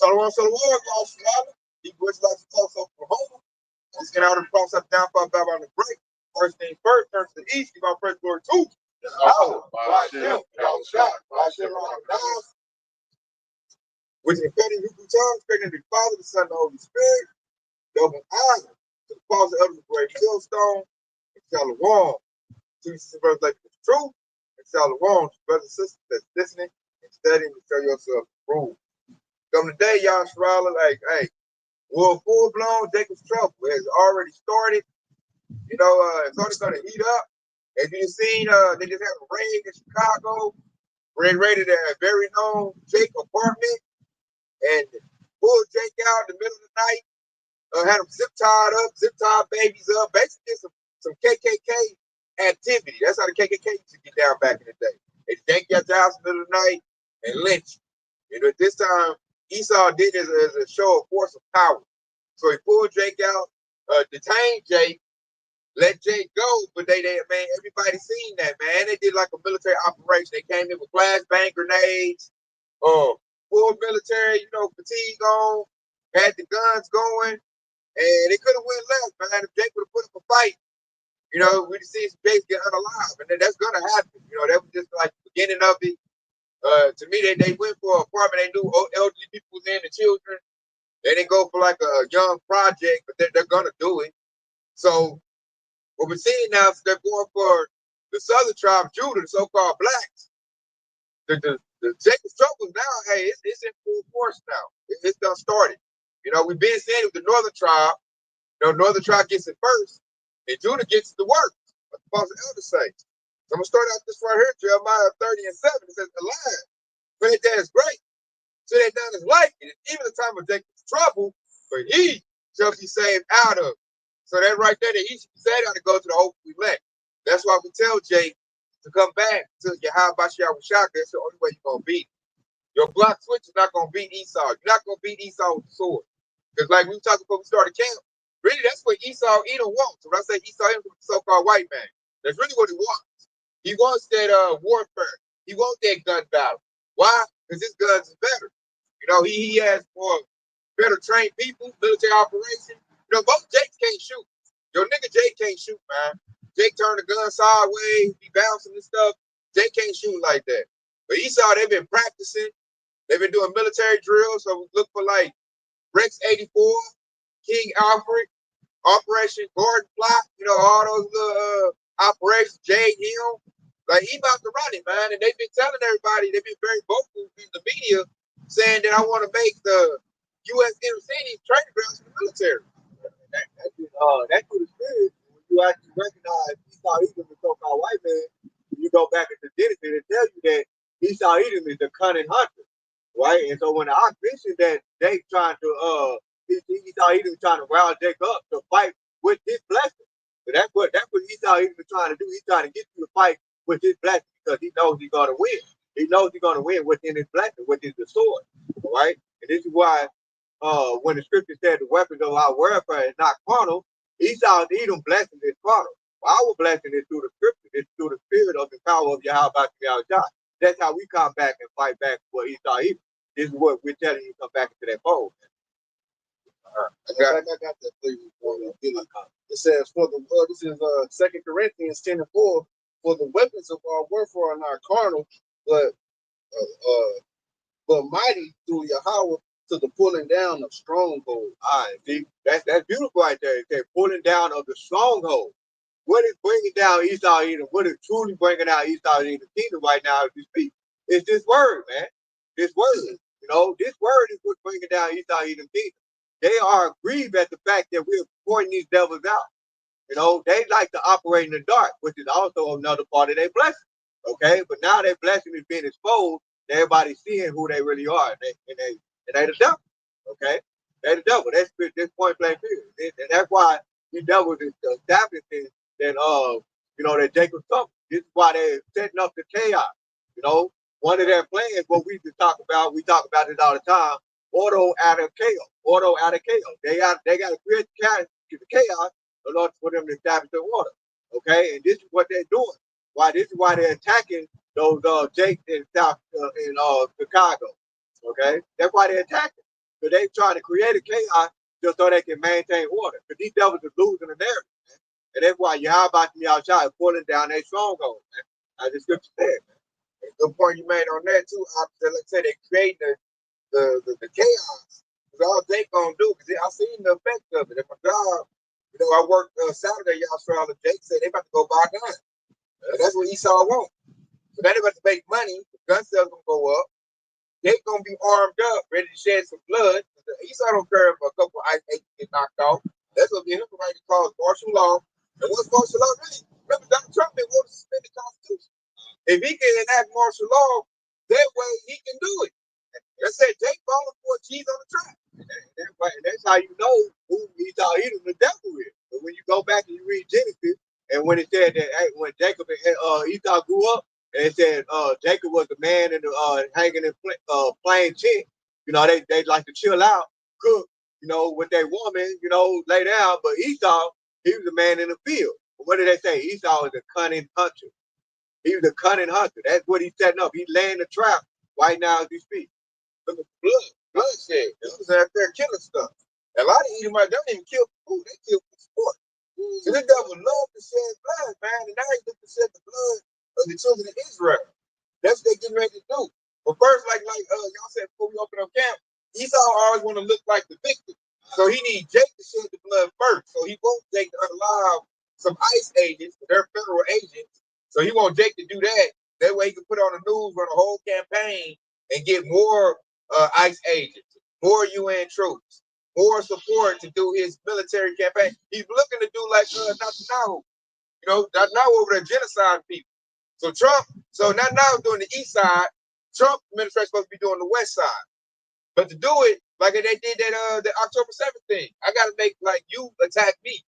Solomon, y'all swallow. He was like to talk so from home. Let's get out of the cross up down for about on the break. First thing first, turns to the east, give out first glory two. Which in the cutting Hebrew tongues, creating the Father, the Son, and the Holy Spirit, double honor to the cause of the great millstone, and Shalom. Jesus and brothers like the truth, and Shalom, brothers and sisters that's listening and studying to show yourself approved. Come today, y'all, Shirala, like, hey, we're full blown Jacob's trouble. It has already started. You know, it's only going to heat up. As you've seen, they just had a raid in Chicago. They raided a very known Jake apartment and pulled Jake out in the middle of the night. Had him zip tied babies up. Basically, some KKK activity. That's how the KKK used to get down back in the day. They yank you out the house in the middle of the night and lynch you. You know, this time Esau did it as a show of force of power. So he pulled Jake out, detained Jake, let Jake go, but they man, everybody seen that, man. They did like a military operation. They came in with flashbang grenades, full military, you know, fatigue on, had the guns going, and they could have went left, man. If Jake would have put up a fight, you know, we'd see some Jake get unalive, and then that's gonna happen. You know, that was just like the beginning of it. To me, they went for an apartment. They knew elderly people was in, the children. They didn't go for like a young project, but they're gonna do it. So what we're seeing now is they're going for the southern tribe of Judah, the so-called blacks. The Jacob's troubles now, hey, it's in full force now. It's done started. You know, we've been saying with the northern tribe, you know, northern tribe gets it first, and Judah gets the work. What the Apostle Elder say. So I'm gonna start out this right here, Jeremiah 30:7. It says, "Alive, for that is great, so that none is like it. Even the time of Jacob's trouble, but he shall be saved out of." So that right there, that he should be saved out to go to the hope we elect. That's why we tell Jake to come back to Yahweh Shaka. That's the only way you're gonna beat. Your block switch is not gonna beat Esau. You're not gonna beat Esau with the sword. Because like we talked before we started camp, really that's what Esau Edom wants. When I say Esau Edom, the so-called white man, that's really what he wants. He wants that warfare. He wants that gun battle. Why? Because his guns is better. You know, he has more better trained people, military operation. You know, most Jakes can't shoot. Your nigga Jake can't shoot, man. Jake turned the gun sideways, be bouncing and stuff. Jake can't shoot like that. But Esau, they've been practicing. They've been doing military drills. So we look for like Rex 84, King Alfred, Operation Gordon Plot, you know, all those little operations, Jade Hill. Like, he about to run it, man. And they've been telling everybody, they've been very vocal in the media saying that I want to make the U.S. inner city training grounds for the military. That's what the spirit. When you actually recognize Esau Edom, the so-called white man, you go back into Genesis and tell you that Esau Edom is the cunning hunter, right? And so when I mentioned that they trying to Esau Edom trying to round Jacob up to fight with his blessing. So that's what Esau Edom is trying to do. He's trying to get you to fight with his blessing because he knows he's gonna win. He knows he's gonna win within his blessing, which is the sword. All right. And this is why when the scripture said the weapons of our warfare is not carnal, Esau Edom blessing is carnal. Our blessing is through the scripture, it's through the spirit of the power of Yahweh. That's how we come back and fight back for Esau Edom. This is what we're telling you to come back into that fold. I got that for you. It says, "For the this is 2 Corinthians 10:4. For the weapons of our warfare are not carnal, but mighty through Yahweh to the pulling down of strongholds." All right, see, that's beautiful right there. It's pulling down of the stronghold. What is bringing down Esau Edom? What is truly bringing down Esau Edom's kingdom right now as we speak? It's this word, man. This word. You know, this word is what's bringing down Esau Edom's kingdom. They are aggrieved at the fact that we're pointing these devils out. You know, they like to operate in the dark, which is also another part of their blessing. Okay, but now their blessing is being exposed. Everybody's seeing who they really are, and they the devil. Okay, they the devil. That's this point blank period, and that's why the devil is establishing that you know, that Jacob's trouble. This is why they're setting up the chaos. You know, one of their plans, what we just talk about, we talk about this all the time. Order out of chaos. Order out of chaos. They got to create the chaos in order for them to establish the order. Okay, and this is what they're doing. Why? This is why they're attacking those Jakes in South in Chicago. Okay, that's why they're attacking. But they try to create a chaos just so they can maintain order. Because these devils are losing the narrative, man. And that's why Yahweh Yahushua is pulling down their stronghold, man. As the scripture said, man. And good point you made on that too. Like I said, they create the chaos. Because all they gonna do, because I seen the effect of it. At my job, I worked Saturday, y'all and Jake said they about to go buy guns. That's what Esau wants. So now they about to make money, the gun sales gonna go up. They gonna be armed up, ready to shed some blood. Esau don't care if a couple of ice agents get knocked off. That's gonna be him right to cause martial law. And what's martial law really? Remember, Donald Trump didn't want to suspend the Constitution. If he can enact martial law, that way he can do it. I said Jake falling for a cheese on the track. And that's how you know who Esau is the devil is. But when you go back and you read Genesis, and when it said that when Jacob and Esau grew up, and it said Jacob was the man in the hanging in plain tent. They like to chill out, cook, with their woman, lay down. But Esau, he was the man in the field. But what did they say? Esau is a cunning hunter. He was a cunning hunter. That's what he's setting up. He's laying the trap right now as we speak. Look at the bloodshed. They was out there killing stuff. A lot of Edomites don't even kill for food. They kill for sport. So this devil love to shed blood, man. And now he's looking to shed the blood of the children of Israel. That's what they're getting ready to do. But first, like y'all said before we open up camp, Esau always want to look like the victim. So he needs Jake to shed the blood first. So he wants Jake to unalive some ICE agents, they're federal agents. So he wants Jake to do that. That way he can put on the news, run a whole campaign, and get more ICE agents, more UN troops, more support to do his military campaign. He's looking to do like Netanyahu, Netanyahu over there genocide people. So Netanyahu doing the east side, Trump administration supposed to be doing the west side. But to do it like they did that the October 7th thing, I gotta make like you attack me.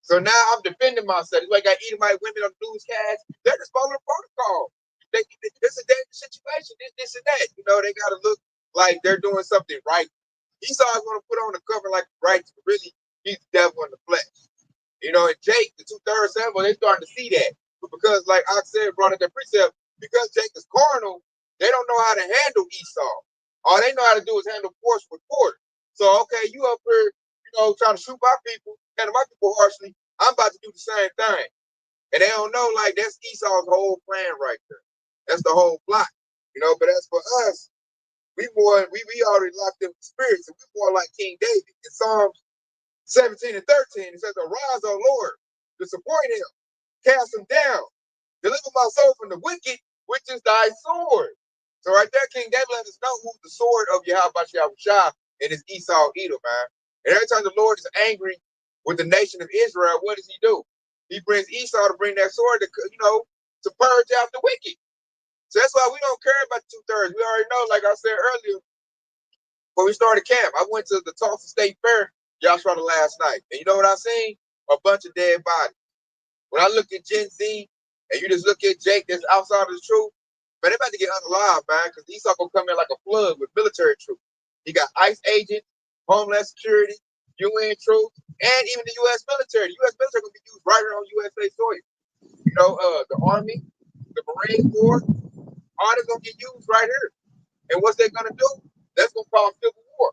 So now I'm defending myself. It's like I Edomite women on the newscast. They're just following the protocol. This is a dangerous situation. This and that. They got to look like they're doing something right. Esau's going to put on the cover like right, but really he's the devil in the flesh. And Jake, the 2/3 sample, they starting to see that. But because, like I said, brought up that precept, because Jake is carnal, they don't know how to handle Esau. All they know how to do is handle force with force. So, okay, you up here, trying to shoot my people, handle my people harshly. I'm about to do the same thing. And they don't know, like, that's Esau's whole plan right there. That's the whole plot. But as for us, we already locked in spirits, and we more like King David. In Psalms 17 and 13, it says, "Arise, O Lord, disappoint him, cast him down, deliver my soul from the wicked, which is thy sword." So right there, King David let us know who's the sword of Yahweh Yahushua, and it's Esau Edom, man. And every time the Lord is angry with the nation of Israel, what does he do? He brings Esau to bring that sword to purge out the wicked. So that's why we don't care about the 2/3. We already know, like I said earlier, when we started camp, I went to the Tulsa State Fair, Joshua, last night. And you know what I seen? A bunch of dead bodies. When I look at Gen Z, and you just look at Jake that's outside of the truth, man, they about to get unalive, man, because Esau gonna come in like a flood with military troops. He got ICE agents, Homeland Security, UN troops, and even the U.S. military. The U.S. military gonna be used right here on USA soil. The Army, the Marine Corps, all they're gonna get used right here. And what's they gonna do? That's gonna cause civil war.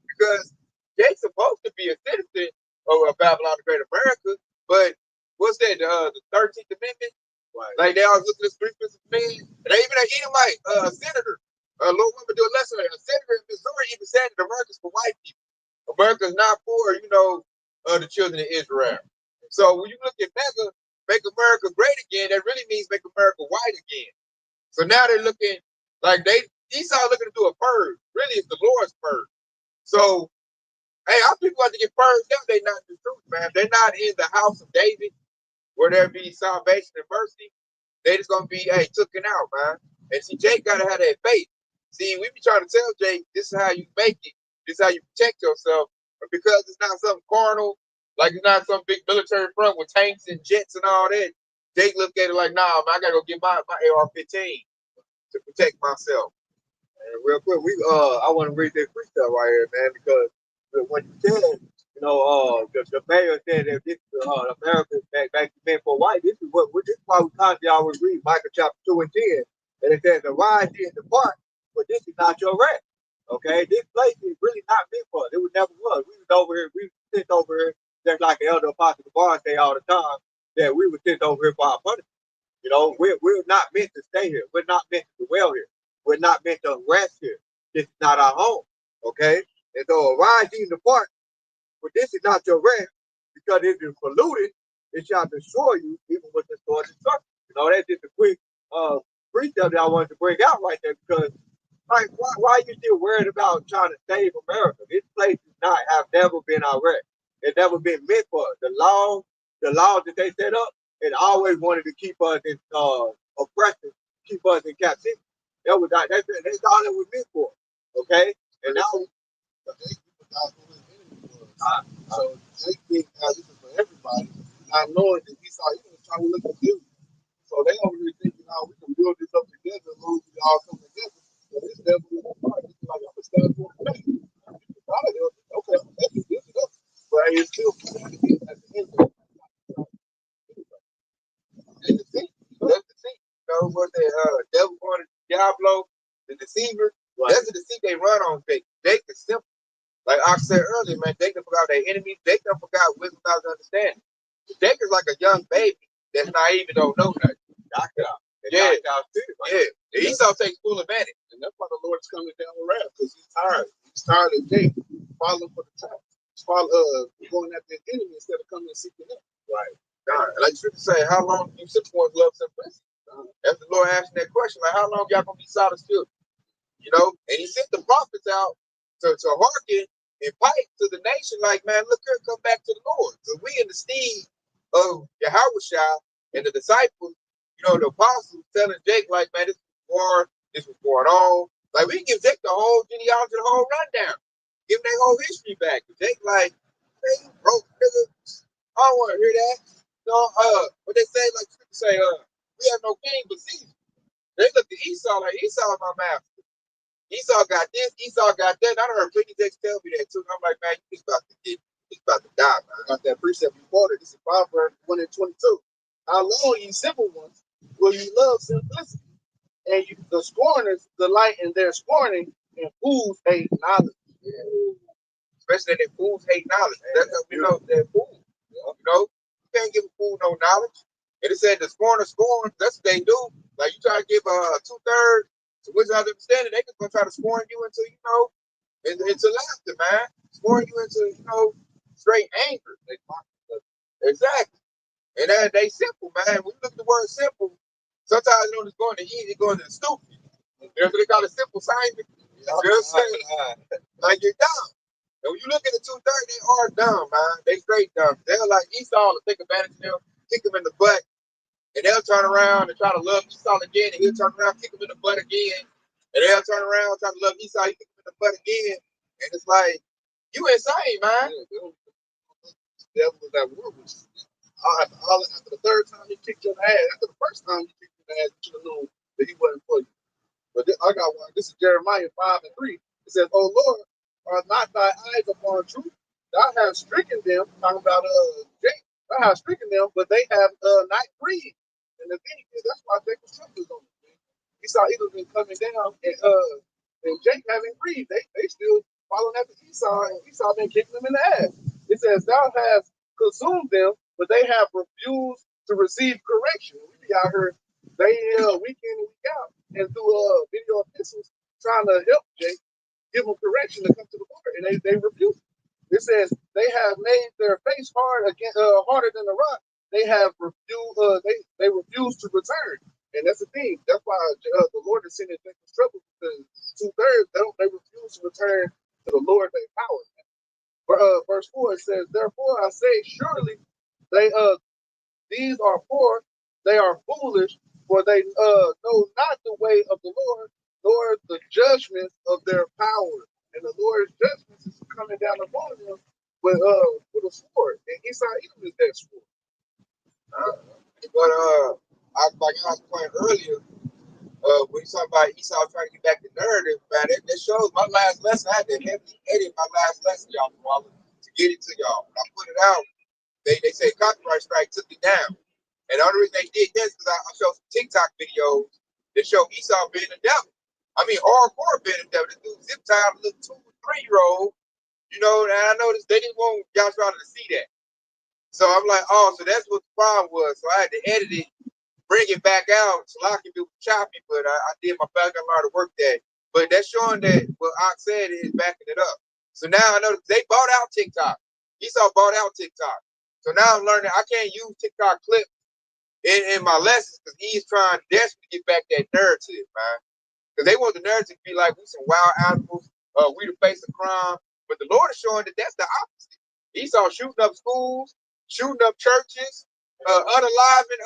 Because Jake's supposed to be a citizen of Babylon the Great America, but what's that? The 13th Amendment? Right. Like they always look at this 3/5 man. And they even an Edomite senator, Lord Woman do a lesson. A senator in Missouri even said that America's for white people. America's not for, the children of Israel. So when you look at MAGA, make America great again, that really means make America white again. So now they're looking like Esau looking to do a purge. Really, it's the Lord's purge. So, hey, our people have to get purged out. They're not the truth, man. They're not in the house of David, where there be salvation and mercy. They just gonna be, taken out, man. And see, Jake gotta have that faith. See, we be trying to tell Jake, this is how you make it. This is how you protect yourself. But because it's not something carnal, like it's not some big military front with tanks and jets and all that, Jake looked at it like, nah, man, I gotta go get my AR-15 to protect myself. And real quick, I want to read this freestyle right here, man, because when you said, the mayor said that this America back meant for white, this is why we constantly always read Micah chapter 2 and 10, and it says, "Arise and depart, but this is not your rest." Okay, this place is really not meant for us. It was never was. We was over here. We were sent over here just like the elder apostle Barnes say all the time that we were sent over here for our punishment. You know, we're not meant to stay here. We're not meant to dwell here. We're not meant to rest here. This is not our home. Okay, and so arise ye and depart. But this is not your rest because it is polluted. It shall destroy you, even with the sword and destruction. You know, that's just a quick precept that I wanted to bring out right there because like, why are you still worried about trying to save America? This place does not have never been our rest. It's never been meant for us. The laws that they set up, it always wanted to keep us in oppression, keep us in captivity. That's all it was meant for. Okay? And now so Jake think this is for everybody, not knowing that Esau was trying to look at you. So they over here thinking, we can build this up together as long as we all come together. But this devil is like, I'm gonna stand for the faith. Okay, let's just build it up. But it's still at the end of it. That's the thing. That's the thing. You know what the devil wanted, Diablo, the deceiver. Right. That's the deceit they run on Jake. Jake is simple. Like I said earlier, man, Jake forgot their enemies. Jake forgot wisdom without understanding. Jake is like a young baby that's naive and don't know nothing. Yeah. Yeah. Esau takes full advantage. And that's why the Lord's coming down the wrath, because he's tired. He's tired of Jake following for the trap. Going after the enemy instead of coming and seeking him. Right. God. Like Scripture say, how long do you simple ones love simplicity? That's the Lord asking that question. Like, how long y'all gonna be solid still? You know, and he sent the prophets out to hearken and pipe to the nation, like, man, look here, come back to the Lord. So we in the steed of Yahushua and the disciples, you know, the apostles telling Jake, like, man, this was war, this was going on. Like, we can give Jake the whole genealogy, the whole rundown. Give him their whole history back. Jake, like, hey, you broke, nigga. I don't want to hear that. You know, what they say, like Scripture say, we have no king but Caesar. They look at Esau like Esau is my master. Esau got this, Esau got that. I heard plenty of tell me that too. I'm like, man, you just about to die, man. I got that precept you quoted. This is Proverbs 1 and 22. How long, ye simple ones, will you love simplicity? And you, the scorners delight in their scorning, and fools hate knowledge. Yeah. Especially that fools hate knowledge. That's how we know that fools. You know, you can't give a fool no knowledge. And it said the scorner scorn. That's what they do. Like you try to give 2/3 to wisdom of understanding, they just gonna try to scorn you into, you know, into laughter, man. Scorn you into, you know, straight anger. Exactly. And they simple, man. When you look at the word simple, sometimes you don't just go into easy, go into the stupid. You know what they call it simple science? You know what I'm saying? Like you're dumb. And when you look at the 2/3, they are dumb, man. They straight dumb. They're like Esau to take advantage of them, kick them in the butt, and they'll turn around and try to love Esau again, and he'll turn around, kick him in the butt again, and they'll turn around, try to love Esau, he kick him in the butt again, and it's like, you insane, man. The devil was at war with you. After the third time he kicked your ass, after the first time he kicked your ass, you should have known that he wasn't for you. But I got one. This is Jeremiah 5 and 3. It says, "Oh Lord, are not thy eyes upon truth? Thou hast stricken them," talking about Jake. "Thou hast stricken them, but they have not grieved." And the thing is, that's why Jacob's trouble is on the thing. Esau either been coming down and Jake haven't grieved. They still following after Esau, and Esau been kicking them in the ass. It says, "Thou hast consumed them, but they have refused to receive correction." We be out here day in, week in and week out, and through video epistles trying to help Jake, give them correction to come to the Lord, and they refuse. It says they have made their face hard again, harder than the rock. They have refused. They refuse to return, and that's the thing. That's why the Lord is sending them trouble, because 2/3 they refuse to return to the Lord their power. Verse 4 it says, "Therefore I say, surely they these are poor, they are foolish, for they know not the way of the Lord, nor the judgments of their power." And the Lord's judgments is coming down upon them with a sword. And Esau Edom is that sword. But like I was pointing earlier, when you talk about Esau trying to get back the narrative, man, that shows my last lesson. I had to heavily edit my last lesson, y'all, to get it to y'all. When I put it out, they say copyright strike took it down. And the only reason they did this is I showed some TikTok videos that show Esau being the devil. I mean, hardcore been in there. This dude zip tied a little 2 or 3-year-old. You know, and I noticed they didn't want Joshua to see that. So I'm like, oh, so that's what the problem was. So I had to edit it, bring it back out so I can do choppy, but I did my best. I got a lot of work that. But that's showing that what Ox said is backing it up. So now I know they bought out TikTok. Esau bought out TikTok. So now I'm learning I can't use TikTok clips in my lessons because he's trying desperately to get back that narrative, man. Because they want the narrative to be like we some wild animals, we the face of crime. But the Lord is showing that that's the opposite. Esau shooting up schools, shooting up churches, unaliving,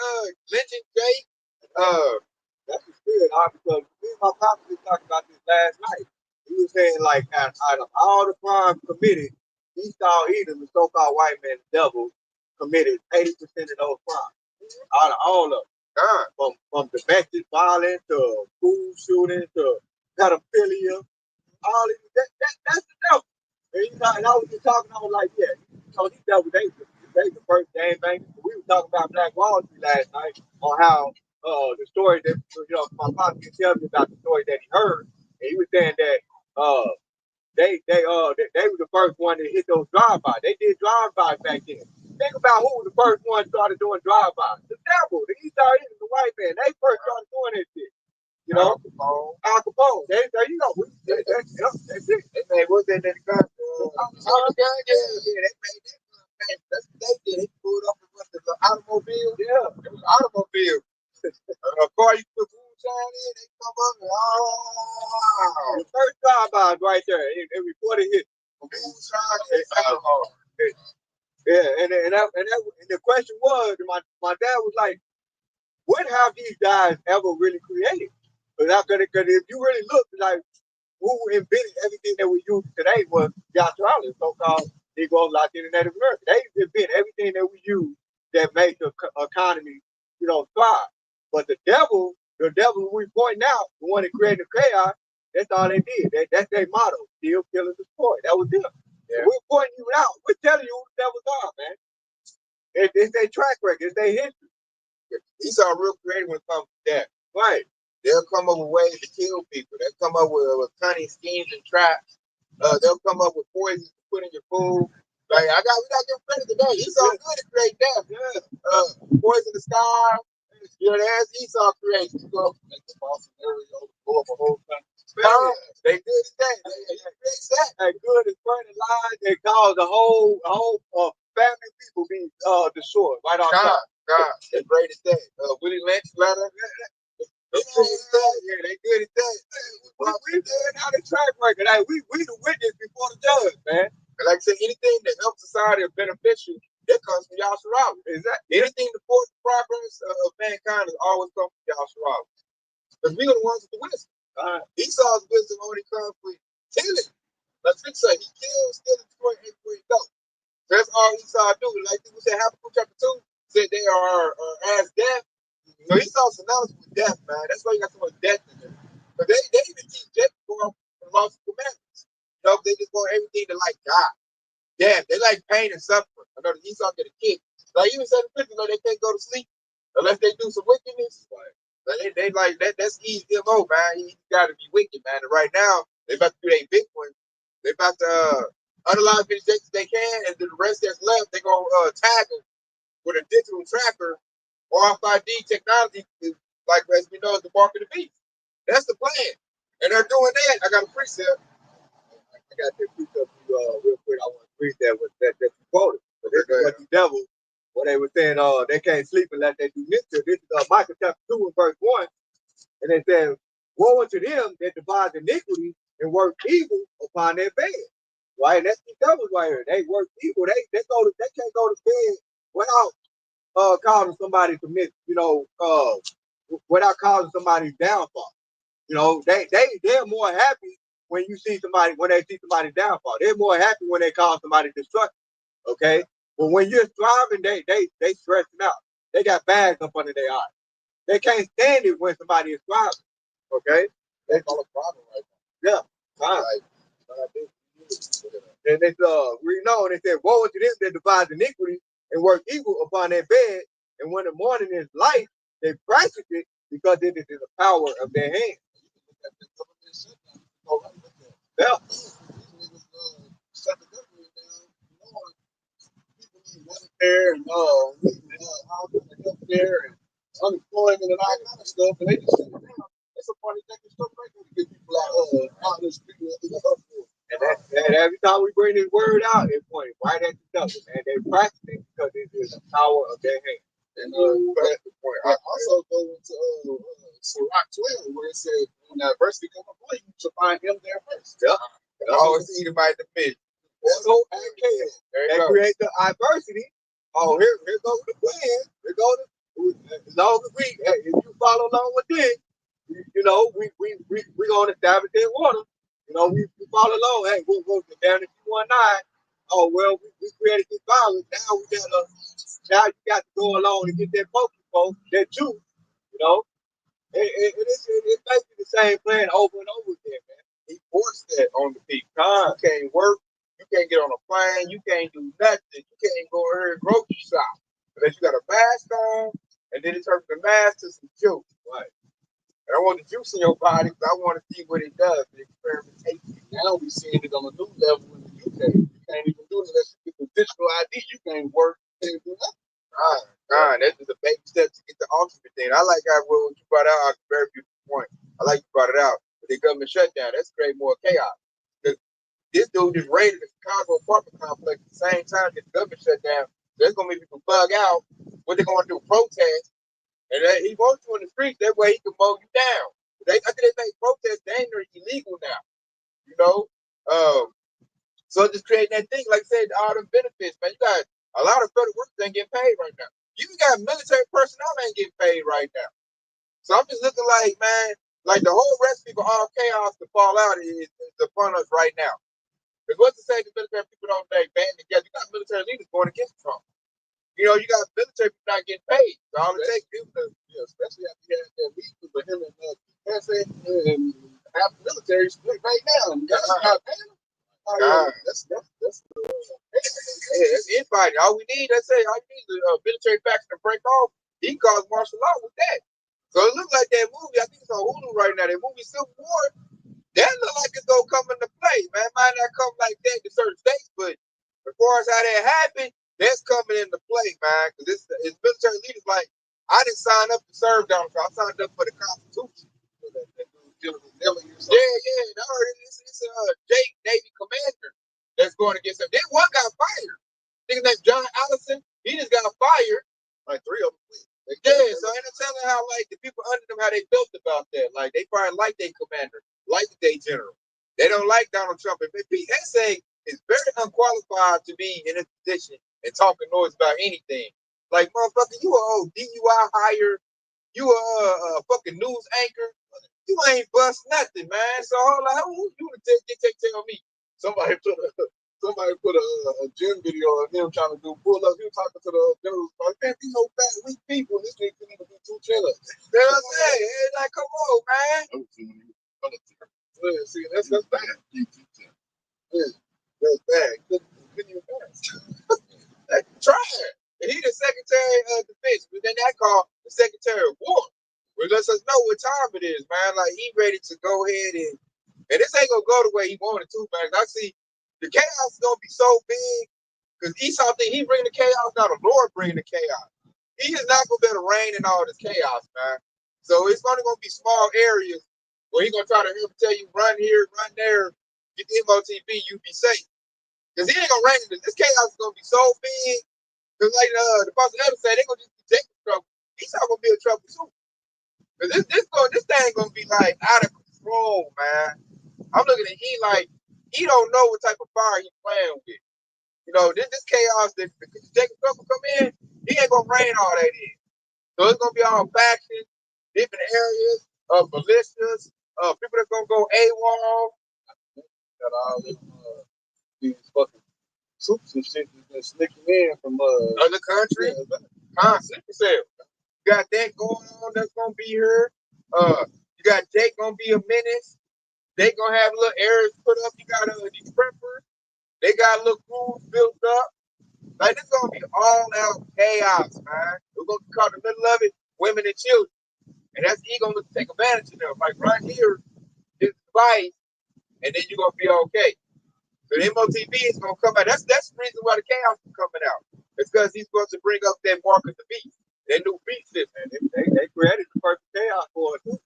lynching Jake. That's the spirit, because me and my papa was talking about this last night. He was saying, like, out of all the crimes committed, Esau, Edom, the so-called white man, the devil, committed 80% of those crimes. Out of all of them. From domestic violence to school shooting to pedophilia, all of that's the devil. And I was just talking, I was like, yeah, these devils, they the first game bangers. We were talking about Black Wall Street last night on how the story that my pop can tell me about the story that he heard, and he was saying that they were the first one to hit those drive-bys. They did drive-bys back then. Think about who was the first one started doing drive-bys. The devil, the Esau, the white man. They first started doing this shit. You know, Al Capone. There you go. That's it. They made what's that? They got That's what they did. They pulled up and went to the automobile. Yeah, it was automobile. A car you put moonshine in, they come up and the first drive-by right there. And reported hit moonshine and alcohol. Yeah, and the question was, my dad was like, what have these guys ever really created? Because if you really look, like, who invented everything that we use today was Joshua, so-called Negroes, Latino, Native American. They invented everything that we use that makes the economy, thrive. But the devil we pointing out, the one that created the chaos, that's all they did. That's their motto: steal, kill, and destroy. That was them. Yeah. We're pointing you out. We're telling you who the devils are, man. It's their track record. It's their history. These are real creative when it comes to that. Right. They'll come up with ways to kill people. They'll come up with cunning schemes and traps. They'll come up with poisons to put in your food. Like we got to give credit today. Esau good at create death. Yeah. Poison the sky. That's Esau creation. You go make the false scenario, blow up a whole country. They good at that. They good at spreading lies. They cause the whole family of people be destroyed right off top. God, they great at that. Willie Lynch, letter. They good at that. We good out of track record. Like, we the witness before the judge, man. And like I said, anything that helps society or beneficial, that comes from Yahshua. Anything to support the progress of mankind has always come from Yahshua. Because we are the ones with the wisdom. Esau's wisdom only comes with killing. Let's say he kills, steal, destroy everywhere he goes. That's all Esau do. Like people said, Habakkuk chapter 2 said they are as death. So Esau's synonymous with death, man. That's why you got so much death in there. But they even teach death for the laws and commandments. They just want everything to like God. Yeah, they like pain and suffering. I know the Esau get a kick. Like even said in prison, they can't go to sleep unless they do some wickedness. Like, they like that. That's easy MO, man. You got to be wicked, man. And right now they about to do their big one. They about to unalive as much as they can, and then the rest that's left, they gonna tag them with a digital tracker or RFID technology, like as we know, is the mark of the beast. That's the plan, and they're doing that. I got a precept. I got that precept real quick. I want to read that with that you quoted. But this is what the devil, what they were saying, they can't sleep unless they do mischief. This is Micah chapter 2 and verse 1. And it says, woe unto them that devise iniquity and work evil upon their bed. Right? And that's the devils right here. They work evil. They can't go to bed without causing somebody to miss, without causing somebody's downfall. They're more happy when they see somebody's downfall. They're more happy when they cause somebody destruction. Okay? But when you're striving, they stressing out. They got bags up under their eyes. They can't stand it when somebody is striving. Okay? That's all a problem right now. Yeah. Fine. And it's we know, and it said, woe unto them that devise iniquity and work evil upon their bed, and when the morning is light, they practice it because it is in the power of their hands. this shutdown. Oh, I'm with that. Yeah. These niggas shut the government down. You know, people need Medicare and all kind of health care and unemployment and all kind of stuff, and they just shut it down. That's a funny thing. Stuff right there to get people out in the street in the uproar. And every time we bring this word out, it points right at the devil, man. They practice it because it is the power of their hand. And that's the point. I also go into Sirach 12, where it said, when adversity comes upon you, you should find him there first. Yeah. I always see anybody in the midst. So, they create the adversity. Oh, here goes the plan. Here goes as long as if you follow along with this, you know, we gonna establish that water. You know, we follow along. Hey, we'll go down if you 19. Oh well, we created this violence. Now you got to go along and get that Pokemon, that juice. You know, it's basically the same plan over and over again, man. He forced that on the people. You can't work. You can't get on a plane. You can't do nothing. You can't go here and grocery shop unless you got a mask on. And then it turns the mask to some juice. Right. And I want the juice in your body because I want to see what it does. The experimentation. Now we seeing it on a new level in the UK. You can't even do it unless you get the digital ID. You can't work. You can't do nothing. That's just a baby step to get the ultimate thing. I like how what you brought out. A very beautiful point. I like you brought it out. But the government shutdown, that's creating more chaos. Because this dude just raided the Chicago apartment complex at the same time that the government shut down. There's gonna be people bug out. What they're gonna do? Protest. And he wants you in the streets. That way he can mow you down. I think they make protests dangerous, illegal now. You know. So just creating that thing, like I said, all the benefits, man. You got a lot of federal workers ain't getting paid right now. You got military personnel ain't getting paid right now. So I'm just looking like, man, like the whole recipe for all chaos to fall out is upon us right now. Because what's to say the military people don't band together? You got military leaders going against Trump. You know, you got military people not getting paid. So all it takes is especially after you had that meeting with him and and half the military split right now. That's not paying. That's infighting. All we need, all you need is a military faction to break off. He calls martial law with that. So it looks like that movie, I think it's on Hulu right now, that movie Civil War, that look like it's gonna come into play, man. Might not come like that to certain states, but as far as how that happened, that's coming into play, man. Because it's military leaders like, I didn't sign up to serve Donald Trump. I signed up for the Constitution. Yeah. I heard it's a Navy commander that's going against him. Then one got fired. I think his name's John Allison. He just got fired. like 3 of them. Yeah, so ain't no telling how like the people under them how they felt about that. Like they probably like their commander, like their general. They don't like Donald Trump. If PSA is very unqualified to be in a position and talking noise about anything. Like motherfucker, you a old DUI hire, you a fucking news anchor. You ain't bust nothing, man. So hold on, who you tell me? Somebody put a gym video of him trying to do pull-ups. He was talking to the general, like, man, these old fat weak people. This nigga couldn't even do 2 chin-ups. You know what I'm saying? It's like, come on, man. See, that's bad. Yeah, that's bad. Couldn't even pass. Try it. And he the Secretary of Defense, but then that called the Secretary of War. Which lets us know what time it is, man. Like he ready to go ahead and this ain't gonna go the way he wanted to, man. I see the chaos is gonna be so big because Esau think he bring the chaos, now the Lord bring the chaos. He is not gonna be able to reign in all this chaos, man. So it's only gonna be small areas where he's gonna try to tell you run here, run there, get the MOTB, you be safe. Because he ain't gonna reign in this. This chaos is gonna be so big. Because like the Pastor Elder said, they're gonna just be taking trouble. Esau gonna be in trouble too. This thing gonna be like out of control, man. I'm looking at he like he don't know what type of fire he's playing with. You know, this chaos that Jacob Trump come in, he ain't gonna rein all that in. So it's gonna be all factions, different areas, militias, people that's gonna go AWOL. Got all these fucking troops and shit that's sneaking in from other countries. Sleeper cell. You got that going on that's gonna be here. You got Jake gonna be a menace. They gonna have little areas put up. You got these preppers. They got little crews built up. Like this gonna be all out chaos, man. We're gonna be caught in the middle of it, women and children, and that's he gonna take advantage of them. Like right here, the advice, and then you're gonna be okay. So the MOTB is gonna come out. That's the reason why the chaos is coming out. It's because he's supposed to bring up that mark of the beast, that new beast system. They created the first chaos for it.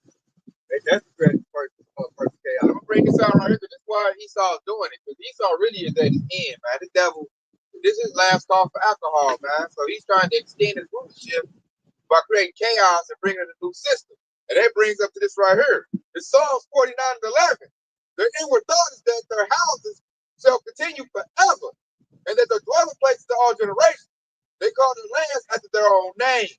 They definitely created the first chaos. I'm gonna bring this out right here because that's why Esau's doing it. Because Esau really is at his end, man. The devil, this is his last call for alcohol, man. So he's trying to extend his rulership by creating chaos and bringing a new system. And that brings up to this right here. It's Psalms 49 and 11. Their inward thought is that their houses shall continue forever, and that their dwelling places to all generations. They call their lands after their own name.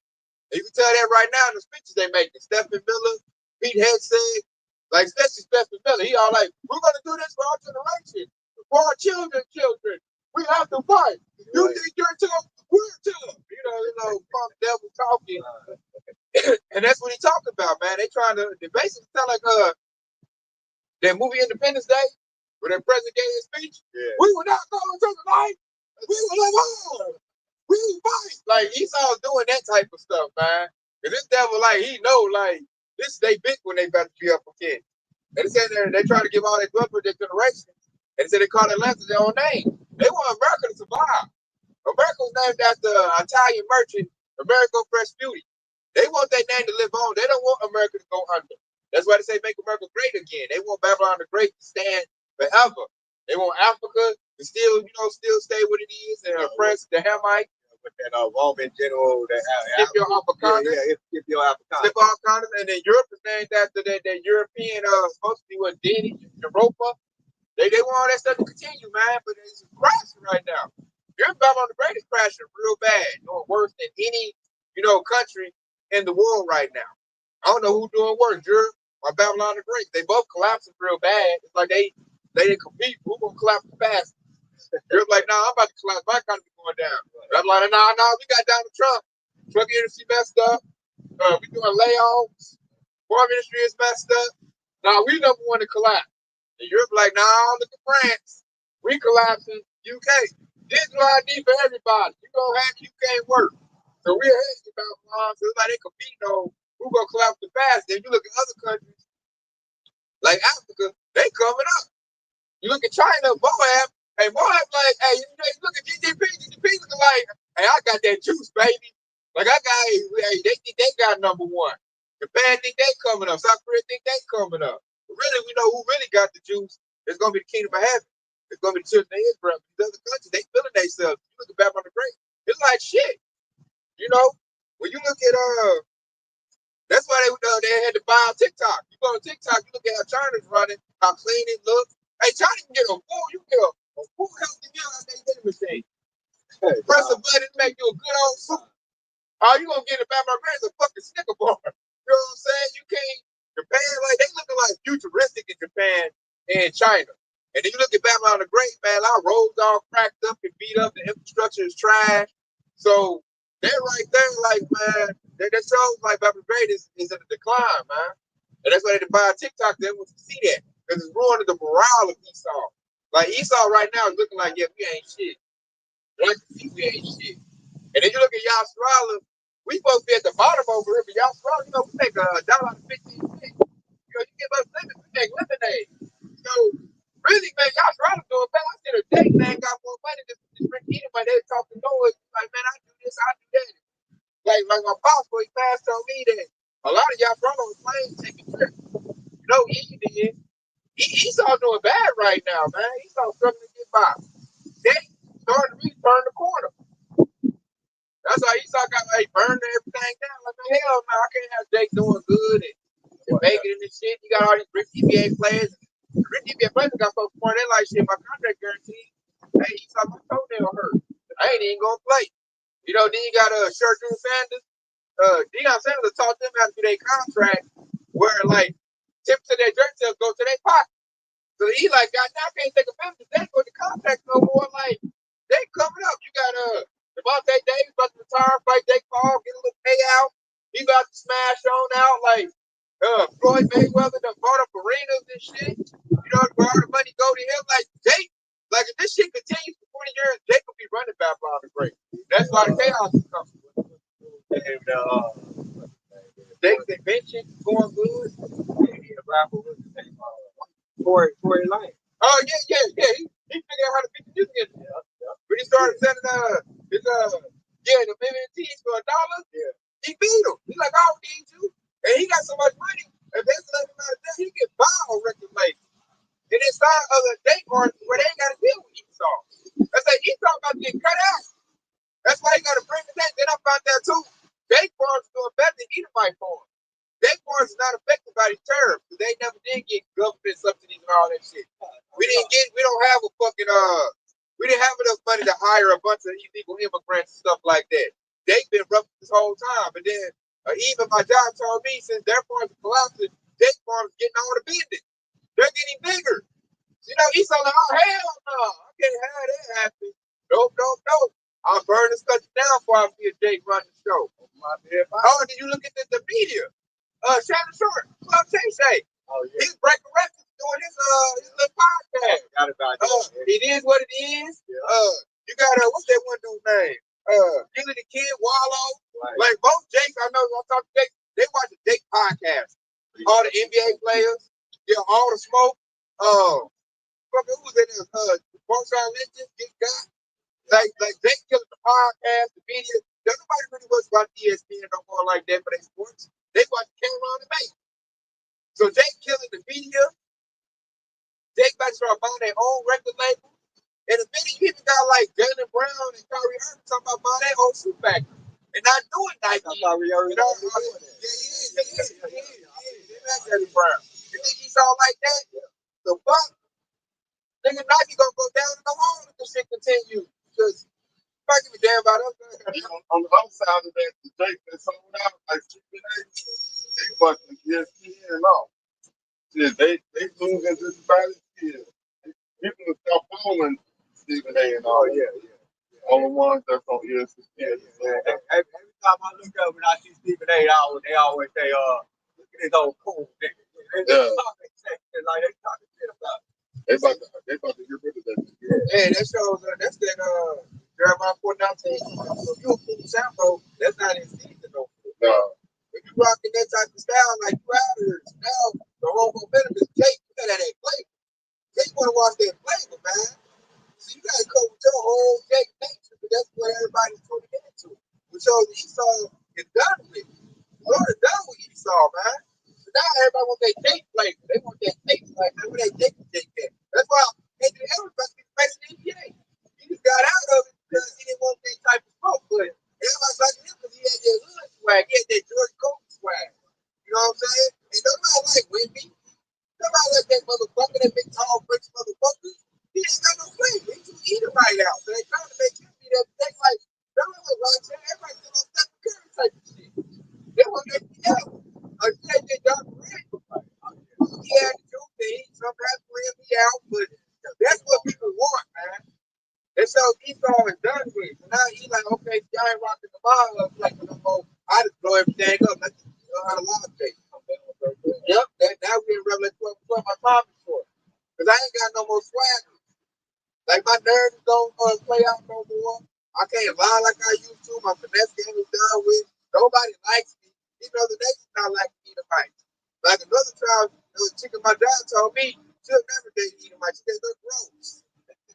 And you can tell that right now in the speeches they making. Stephen Miller, Pete Hedges, like especially Stephen Miller, he all like, we're gonna do this for our generation, for our children. We have to fight. You think you're tough? We're tough. You know, punk devil talking. And that's what he talking about, man. They basically sound like that movie Independence Day, where the president gave his speech. Yeah. We will not go into the night. We will live on. We will fight. Like Esau's doing that type of stuff, man. Cause this devil, like, he know, like, this they big when they about to be up again. And they trying to give all their blood for their generation. And they call their lands their own name. They want America to survive. America was named after Italian merchant Amerigo Vespucci. They want that name to live on. They don't want America to go under. That's why they say make America great again. They want Babylon the Great to stand forever. They want Africa to still stay what it is and oppress the Hamite. With that Roman general that Scipio Africanus. Yeah, Scipio Africanus. Scipio Africanus. And then Europe is named after that European supposed to be what Denny, Europa. They want all that stuff to continue, man, but it's crashing right now. Europe Babylon the Great is crashing real bad, doing worse than any country in the world right now. I don't know who's doing worse, Europe or Babylon the Great. They both collapsing real bad. It's like they compete. Who's gonna collapse the fastest? Europe like, nah, I'm about to collapse. My economy going down. And I'm like, nah, we got Donald Trump. Truck industry messed up. We doing layoffs. Farm industry is messed up. Nah, we number one to collapse. And Europe like, nah, look at France. We collapsing. UK. Digital ID for everybody. You gonna have UK work. So we're ahead about Babylon. So it's like they competing on who's gonna collapse the fastest. Then you look at other countries like Africa, they coming up. You look at China, Moab. Hey, Moab like, hey, you look at GDP looking like, hey, I got that juice, baby. Like they think they got number one. Japan think they coming up. South Korea think they coming up. But really, we know who really got the juice. It's gonna be the kingdom of heaven. It's gonna be the children of Israel. These other countries, they feeling themselves. You look at Babylon the Great, it's like shit. When you look at that's why they had to buy out TikTok. You go to TikTok, you look at how China's running, how clean it looks. Hey, China can get a full healthy meal out their vending machine. Press a button, make you a good old soup. All you gonna get in Babylon Great is a fucking Snicker bar. You know what I'm saying? You can't. Japan, like they looking like futuristic in Japan and China. And then you look at Babylon the Great, man. Our roads all cracked up and beat up. The infrastructure is trash. So they're right there, like, man. That shows like Babylon the Great is in a decline, man. And that's why they buy TikTok. They want to see that because it's ruining the morale of Esau. Like Esau right now is looking like, yeah, we ain't shit. Like we ain't shit. And then you look at Yasrala, we supposed to be at the bottom over here, but Yasrala, we make $1.15. You give us lemons, we make lemonade. So really, man, Yasrala doing better. I said a day, man, got more money than drink anybody. They talking noise. Like, man, I do this, I do that. Like my boss, he passed on me that a lot of Yasrala was planes taking trips. He did. Esau doing bad right now, man. Esau struggling to get by. They starting to really turn the corner. That's why Esau got like burning everything down. Like, man, hell no, I can't have Jake doing good and making it and shit. You got all these rich NBA players. The rich NBA players got so smart, they like shit, my contract guaranteed. Hey, Esau, my toenail hurt. I ain't even gonna play. Then you got Sherjoon Sanders. Deion Sanders taught them how to do their contract where like tips to their dirt sales go to their pocket. So he like, God, now I can't take offense. They go to contract no more. Like, they coming up. You got Devontae Davis about to retire, fight Jake Paul, get a little payout. He about to smash on out. Like, Floyd Mayweather done bought up arenas and shit. Where all the money go to him. Like, Jake, like if this shit continues for 20 years, Jake will be running Babylon the Great. That's why the chaos is coming. Jake's invention going good. Tory Lane. Oh yeah. He figured out how to beat the music industry. When he started selling his the MMTs for $1, he beat him. He's like, I don't need you. And he got so much money. If that's let him out of there, he can buy a record label. And then sign other date artists where they ain't got to deal with Esau. That's like Esau about to get cut out. That's why he got to bring the name. Then I found that too. Date farms doing better than Edomite farms. Date farms is not affected by these tariffs because they never did get government subsidies and all that shit. We don't have a fucking we didn't have enough money to hire a bunch of illegal immigrants and stuff like that. They've been rough this whole time. And then even my job told me since their farms are collapsing, date farms getting all the business. They're getting bigger. You know, he's like, oh, hell no. I can't have that happen. Nope. I'm burning this country down before I see a Jake running the show. Oh, did you look at the media? Shannon Short, Club Tay. Oh, yeah. He's breaking records doing his little podcast. Got about It is what it is. Yeah. You got what's that one dude's name? Gilly the Kid, Wallow. Right. Like both Jakes, I know I talk to Jake. They watch the Jake podcast. All the NBA players, all the smoke. Who was in there? Marshawn Lynch get got. Like Jake killing the podcast, the media. There's nobody really watch about ESPN no more like that for their sports. They watch Cameron and May. So Jake killing the media. Jake about to start buying their own record label. And the video, you even got like Jalen Brown and Kyrie Irving talking about buying their own shoe factory. And not doing Nike. Kyrie Irving doing that. Yeah, he is. Not Jalen Brown. You think he's all like that? The fuck? Nigga, Nike gonna go down in the hole if this shit continues. Because fuck give a damn about us. On the other side of that, the Jake that sold out like Stephen A. They fucking ESPN and all. Yeah, they losing just about as kids. People will stop following Stephen A. and all. Yeah. All the ones that's on ESPN. Every time I look up and I see Stephen A, they always say, look at his old cool nigga. Like they talking shit about it. They about to get rid of that. Hey, that shows that's that Jeremiah 4:19. So if you a cool sample, that's not in season no more. No. If you rocking that type of style like you out here, now the whole momentum is Jake. You got that flavor. Jake want to watch that flavor, man. So you gotta go with your whole Jake nature, because that's what everybody's tuning into. Which shows Esau is done with. Lord is done with Esau, man. So now everybody wants that Jake flavor. They want that Jake flavor. That's what that Jake get. That's why Anthony Edwards must be facing the NBA. He just got out of it because he didn't want that type of smoke. But everybody's like him because he had that hood swag. He had that George Coleman swag. You know what I'm saying? And nobody like Wimby. Nobody like that motherfucker, that big tall French motherfucker. He ain't got no flavor. He's too eating right out. So they trying to make him be that thing like, they're like Roger. Everybody's still on Stephen Curry type of shit. They want to make out. J.J. Johnson ran. He had to do things. Sometimes ran me out, but that's what people want, man. And so Esau is done with. So now he's like, okay, y'all ain't rocking the ball up like no more. I just blow everything up. Let's know how to live take. Yep, now we in Revelation 12. My time is short. Because I ain't got no more swag. Like my nerves don't play out no more. I can't lie like I used to. My finesse game is done with. Nobody likes me. Even though the nation's not like Edomites. Like another time, the chick at my job told me she'll never date Edomites. She look gross.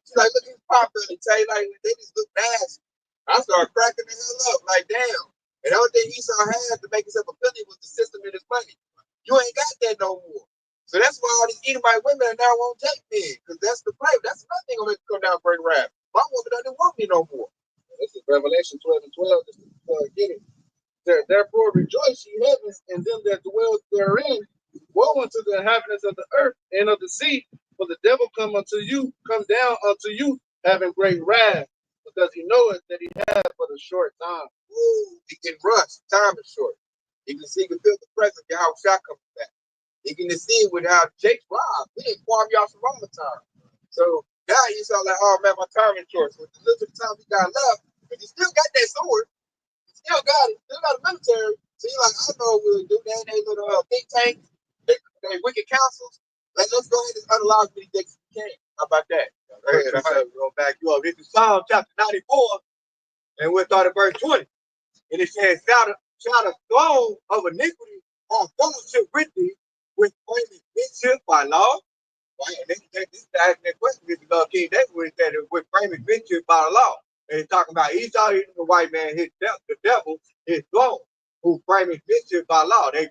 She's like, look at his pop belly. Tell you like they just look nasty. I started cracking the hell up. Like damn. And the only thing Esau had to make himself a penny was the system and his money. You ain't got that no more. So that's why all these Edomite women are now won't take me. Because that's the play. That's another thing gonna make you come down and break rap. My woman doesn't want me no more. This is Revelation 12 and 12. Just get it. Therefore rejoice ye heavens and them that dwell therein. Woe unto the inhabitants of the earth and of the sea, for the devil come down unto you, having great wrath, because he knoweth that he hath but a short time. Woo, he can rush. Time is short. He can see, he can feel the presence of how shot coming back. He can see it without Jake's robbed. We didn't farm y'all some all the time. So now he's all like, oh man, my time is short. So the little time he got left, but he still got that sword. Still got it, still got a military. So he's like, I know what we'll do. They ain't they little think tanks, they wicked councils. Like, let's go ahead and unlock what he thinks we can. How about that? We're gonna back you up. This is Psalm chapter 94, and we'll start at verse 20. And it says, shout a throne of iniquity on fellowship with thee, with only friendship by law. Right? And this asking that question is King David when he said it with framing victory by the law. And he's talking about Esau eating the white man, the devil, his throne, who framing victory by law. They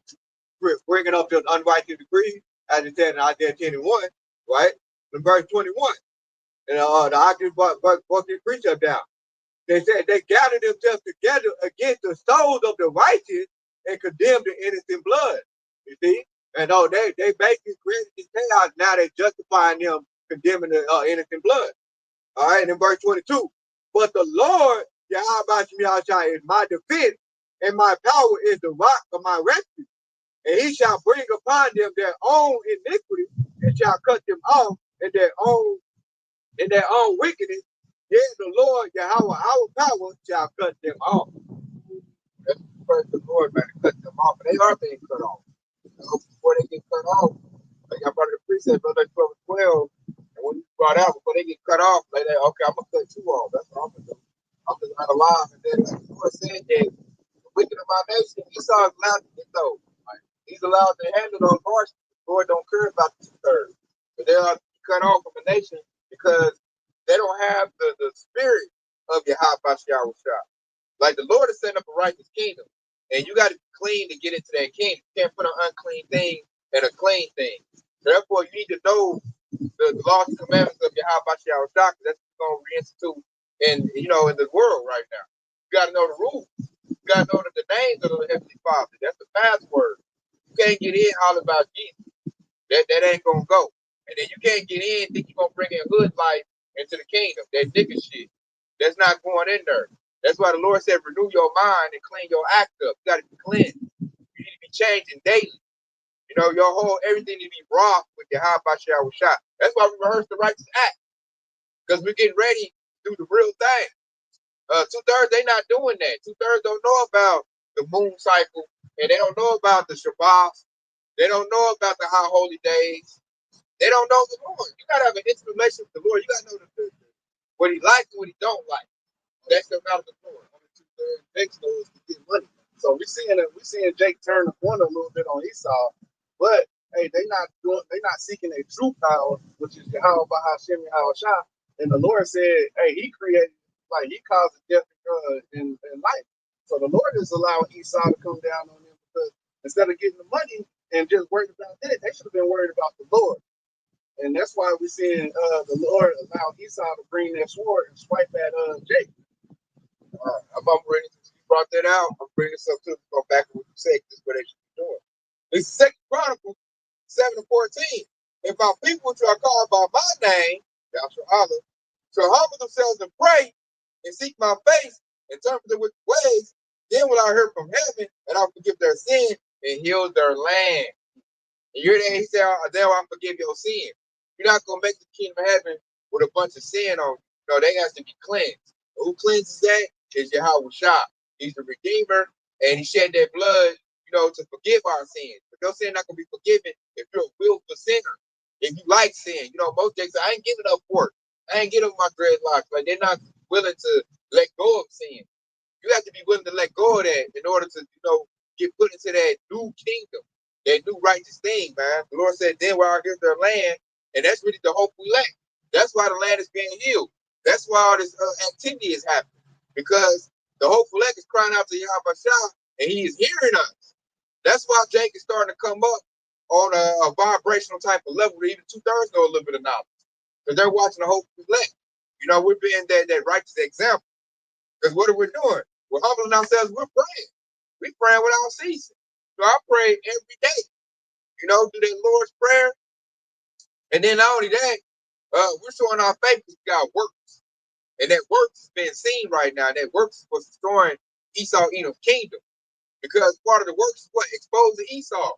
bringing up the unrighteous decree, as it said in Isaiah 21, right? In verse 21. And the Occupant brought the precept down. They said they gathered themselves together against the souls of the righteous and condemned the innocent blood. You see? And they basically created this chaos. Now they're justifying them condemning the innocent blood. All right, in verse 22. But the Lord, Yahweh is my defense, and my power is the rock of my refuge. And he shall bring upon them their own iniquity, and shall cut them off in their own wickedness. Yet the Lord, Yahweh, our power, shall cut them off. That's the first the Lord, man, to cut them off. And they are being cut off. Before they get cut off, like I brought the precept, verse 12 and 12. And when you brought out, before they get cut off, like that, okay, I'm going to cut you off. That's what I'm going to do. I'm just not alive. And then, like the Lord said, that the wicked of my nation, Esau is allowed to get those. Like, he's allowed to handle those harsh. The Lord don't care about the 2/3. But they are cut off from a nation because they don't have the spirit of Yahweh Shah. Like the Lord is setting up a righteous kingdom. And you got to be clean to get into that kingdom. You can't put an unclean thing and a clean thing. Therefore, you need to know the laws and commandments of Yahweh Shah. That's what we're going to reinstitute in the world right now. You got to know the rules. You got to know the names of the Heavenly Father. That's the password. You can't get in all about Jesus. That ain't going to go. And then you can't get in think you're going to bring in hood life into the kingdom. That nigga shit. That's not going in there. That's why the Lord said, renew your mind and clean your act up. You got to be cleansed. You need to be changing daily. You know, everything need to be raw with your high by shower shot. That's why we rehearse the righteous act. Because we're getting ready to do the real thing. 2/3, they not doing that. 2/3 don't know about the moon cycle. And they don't know about the Shabbat. They don't know about the high holy days. They don't know the Lord. You got to have an intimate relationship with the Lord. You got to know what he likes and what he don't like. That's the amount of the Lord. Only 2/3 Jake knows to get money. So we seeing Jake turn the corner a little bit on Esau, but hey, they not seeking a true power, which is Yahweh Bahashem Yahweh Shah. And the Lord said, hey, he created, like he caused death in life. So the Lord is allowing Esau to come down on them because instead of getting the money and just worried about that, they should have been worried about the Lord. And that's why we're seeing the Lord allow Esau to bring that sword and swipe at Jake. I'm ready to you brought that out. I'm bringing this up to go back to what you said. This is what they should be doing. It's Second Chronicles 7:14. If my people which are called by my name, Yahshua Allah, shall humble themselves and pray and seek my face and turn from their wicked ways, then will I hear from heaven and I'll forgive their sin and heal their land. And you're there, he said, then I'll forgive your sin. You're not going to make the kingdom of heaven with a bunch of sin on you. No, they have to be cleansed. Who cleanses that? Is Yahweh Shah. He's the Redeemer, and he shed that blood, to forgive our sins. But your sin not going to be forgiven if you're a willful sinner. If you like sin, most days I ain't giving up work. I ain't getting up my dreadlocks. Like they're not willing to let go of sin. You have to be willing to let go of that in order to, get put into that new kingdom, that new righteous thing, man. The Lord said, then will I give their land, and that's really the hope we lack. That's why the land is being healed. That's why all this activity is happening. Because the hopeful elect is crying out to Yahweh Shah, and he is hearing us. That's why Jake is starting to come up on a vibrational type of level where even 2/3 know a little bit of knowledge. Because they're watching the hopeful elect. We're being that righteous example. Because what are we doing? We're humbling ourselves. We're praying. We're praying without ceasing. So I pray every day. Do that Lord's Prayer. And then not only that, we're showing our faith because we got works. And that works is being seen right now. That works was destroying Esau Edom's kingdom. Because part of the works is what? Exposing Esau.